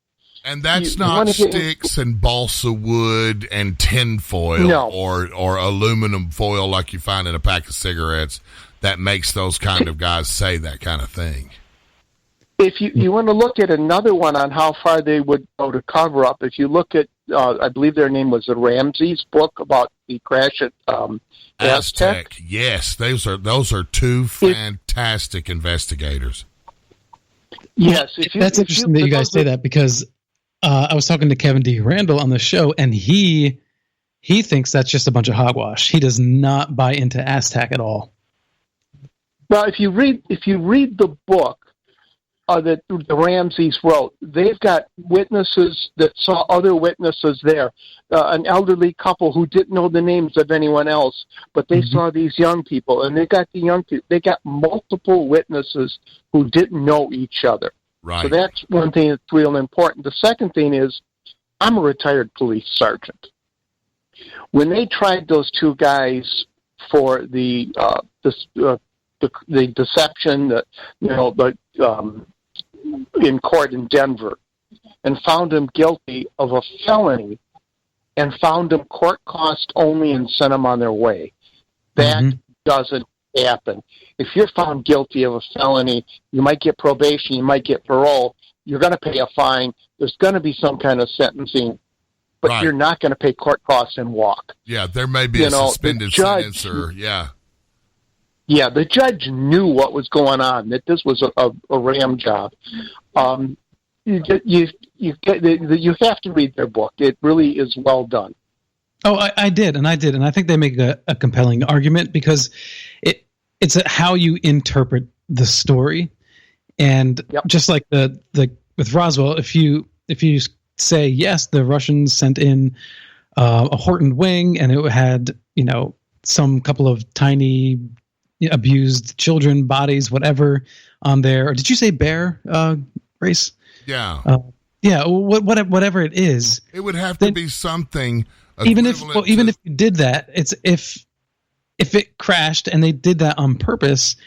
Speaker 7: And that's not sticks and balsa wood and tin foil or aluminum foil like you find in a pack of cigarettes that makes those kind of guys say that kind of thing.
Speaker 8: If you want to look at another one on how far they would go to cover up, if you look at, I believe their name was the Ramsey's book about the crash at Aztec.
Speaker 7: Yes, those are two fantastic investigators.
Speaker 8: Yes.
Speaker 1: That's interesting that you guys say that because I was talking to Kevin D. Randall on the show, and he thinks that's just a bunch of hogwash. He does not buy into Aztec at all.
Speaker 8: Well, if you read the book that the Ramseys wrote, they've got witnesses that saw other witnesses there. An elderly couple who didn't know the names of anyone else, but they saw these young people, and they got they got multiple witnesses who didn't know each other.
Speaker 7: Right.
Speaker 8: So that's one thing that's real important. The second thing is, I'm a retired police sergeant. When they tried those two guys for the deception, in court in Denver, and found them guilty of a felony, and found them court cost only and sent them on their way, that doesn't happen. If you're found guilty of a felony, you might get probation, you might get parole, you're going to pay a fine, there's going to be some kind of sentencing, but you're not going to pay court costs and walk.
Speaker 7: Yeah, there may be a suspended sentence
Speaker 8: Yeah, the judge knew what was going on, that this was a ram job. You have to read their book. It really is well done.
Speaker 1: Oh, I did. And I think they make a compelling argument because it's how you interpret the story. And just like the with Roswell, if you say, yes, the Russians sent in a Horton wing and it had, some couple of tiny abused children, bodies, whatever on there. Or did you say bear, Grace?
Speaker 7: Yeah.
Speaker 1: Whatever it is.
Speaker 7: It would have to be something.
Speaker 1: Even if you did that, it's if it crashed and they did that on purpose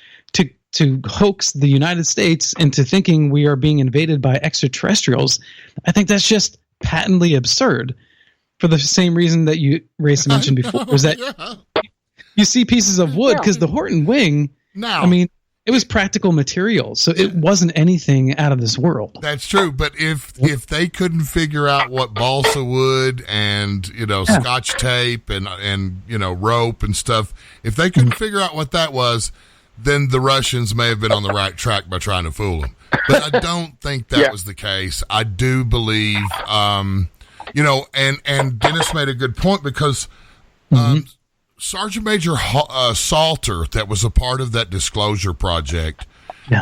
Speaker 1: to hoax the United States into thinking we are being invaded by extraterrestrials, I think that's just patently absurd. For the same reason that Race mentioned before, was that you see pieces of wood because the Horton wing. It was practical material, so it wasn't anything out of this world.
Speaker 7: That's true, but if they couldn't figure out what balsa wood and Scotch tape and rope and stuff, if they couldn't figure out what that was, then the Russians may have been on the right track by trying to fool them. But I don't think that was the case. I do believe, and Dennis made a good point because Sergeant Major Salter, that was a part of that disclosure project,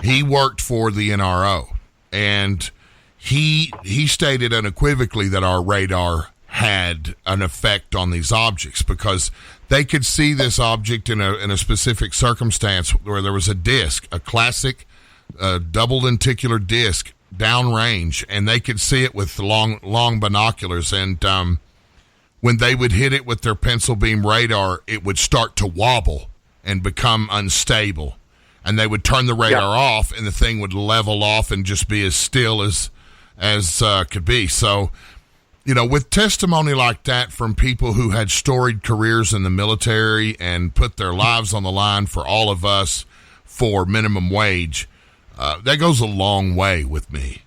Speaker 7: he worked for the NRO, and he stated unequivocally that our radar had an effect on these objects because they could see this object in a specific circumstance where there was a disc, a classic double lenticular disc downrange, and they could see it with long binoculars. And when they would hit it with their pencil beam radar, it would start to wobble and become unstable. And they would turn the radar off, and the thing would level off and just be as still as could be. So, with testimony like that from people who had storied careers in the military and put their lives on the line for all of us for minimum wage, that goes a long way with me.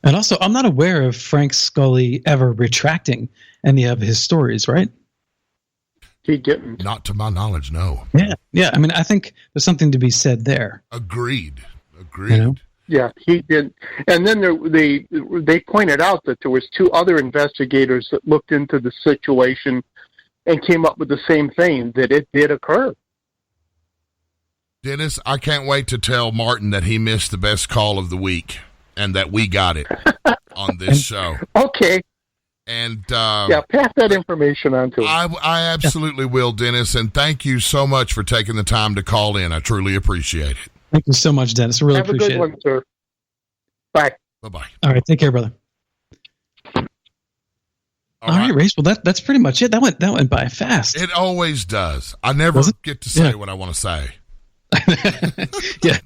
Speaker 1: And also, I'm not aware of Frank Scully ever retracting any of his stories, right?
Speaker 8: He didn't.
Speaker 7: Not to my knowledge, no.
Speaker 1: Yeah. I mean, I think there's something to be said there.
Speaker 7: Agreed.
Speaker 8: Yeah, he did. And then they pointed out that there was 2 other investigators that looked into the situation and came up with the same thing, that it did occur.
Speaker 7: Dennis, I can't wait to tell Martin that he missed the best call of the week and that we got it on this show.
Speaker 8: Okay.
Speaker 7: And
Speaker 8: pass that information on to him.
Speaker 7: I absolutely will, Dennis, and thank you so much for taking the time to call in. I truly appreciate it.
Speaker 1: Thank you so much, Dennis. I really appreciate it.
Speaker 8: Have a good one, sir. Bye.
Speaker 7: Bye-bye.
Speaker 1: All right, take care, brother. All right, Race. Well, that's pretty much it. That went by fast.
Speaker 7: It always does. I never get to say what I want to say.
Speaker 1: Yeah.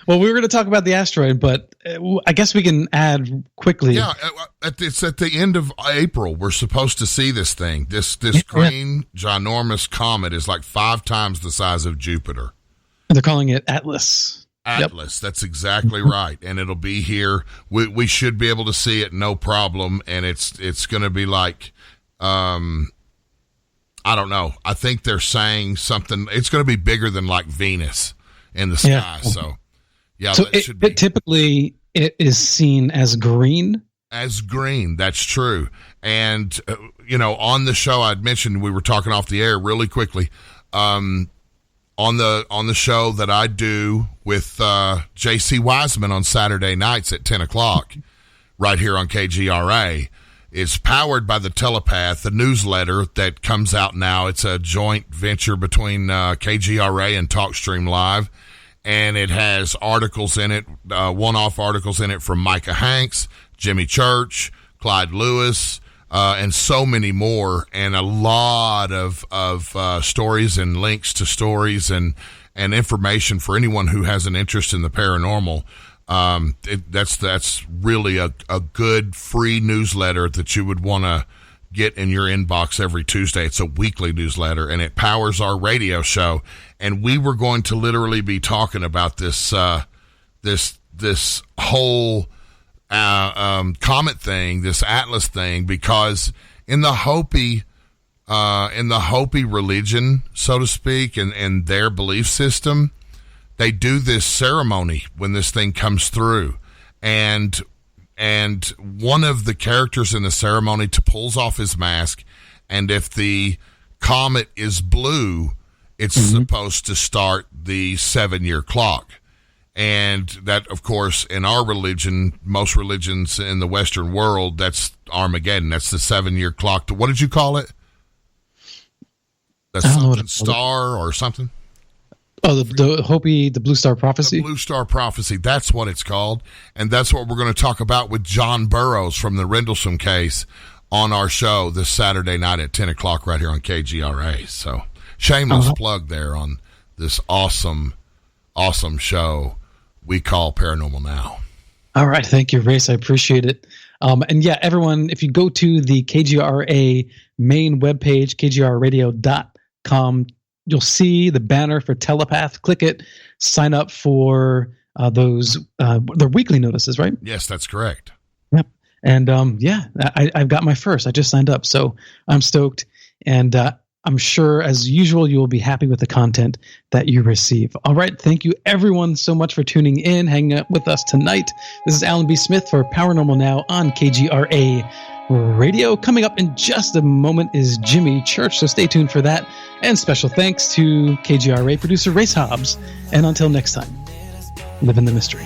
Speaker 1: Well, we were going to talk about the asteroid, but I guess we can add quickly.
Speaker 7: Yeah, it's at the end of April. We're supposed to see this thing. This green, ginormous comet is like 5 times the size of Jupiter.
Speaker 1: And they're calling it Atlas.
Speaker 7: Atlas, that's exactly right. And it'll be here. We should be able to see it, no problem. And it's going to be like, I don't know. I think they're saying something. It's going to be bigger than like Venus in the sky.
Speaker 1: Yeah.
Speaker 7: So
Speaker 1: that should be. Typically, it is seen as green.
Speaker 7: As green, that's true. And, on the show, I'd mentioned, we were talking off the air really quickly, on the show that I do with J.C. Wiseman on Saturday nights at 10 o'clock right here on KGRA. It's powered by The Telepath, the newsletter that comes out now. It's a joint venture between KGRA and TalkStream Live, and it has articles in it, one-off articles in it from Micah Hanks, Jimmy Church, Clyde Lewis, and so many more, and a lot of stories and links to stories and information for anyone who has an interest in the paranormal. That's really a good free newsletter that you would want to get in your inbox every Tuesday. It's a weekly newsletter, and it powers our radio show. And we were going to literally be talking about this whole comet thing, this Atlas thing, because in the Hopi religion, so to speak, and their belief system, they do this ceremony when this thing comes through, and one of the characters in the ceremony pulls off his mask, and if the comet is blue, it's supposed to start the 7-year clock. And that, of course, in our religion, most religions in the Western world, that's Armageddon. That's the 7-year clock. What did you call it? That's something star or something?
Speaker 1: Oh, the Hopi, the Blue Star Prophecy?
Speaker 7: The Blue Star Prophecy. That's what it's called. And that's what we're going to talk about with John Burroughs from the Rendlesham case on our show this Saturday night at 10 o'clock right here on KGRA. So shameless plug there on this awesome show we call Paranormal Now.
Speaker 1: All right. Thank you, Race. I appreciate it. And yeah, everyone, if you go to the KGRA main webpage, kgrradio.com, you'll see the banner for Telepath. Click it, sign up for those, their weekly notices, right?
Speaker 7: Yes, that's correct.
Speaker 1: Yep. And I've got my first. I just signed up, so I'm stoked. And I'm sure, as usual, you will be happy with the content that you receive. All right. Thank you, everyone, so much for tuning in, hanging out with us tonight. This is Alan B. Smith for Paranormal Now on KGRA Radio. Coming up in just a moment is Jimmy Church, so stay tuned for that. And special thanks to KGRA producer Race Hobbs. And until next time, live in the mystery.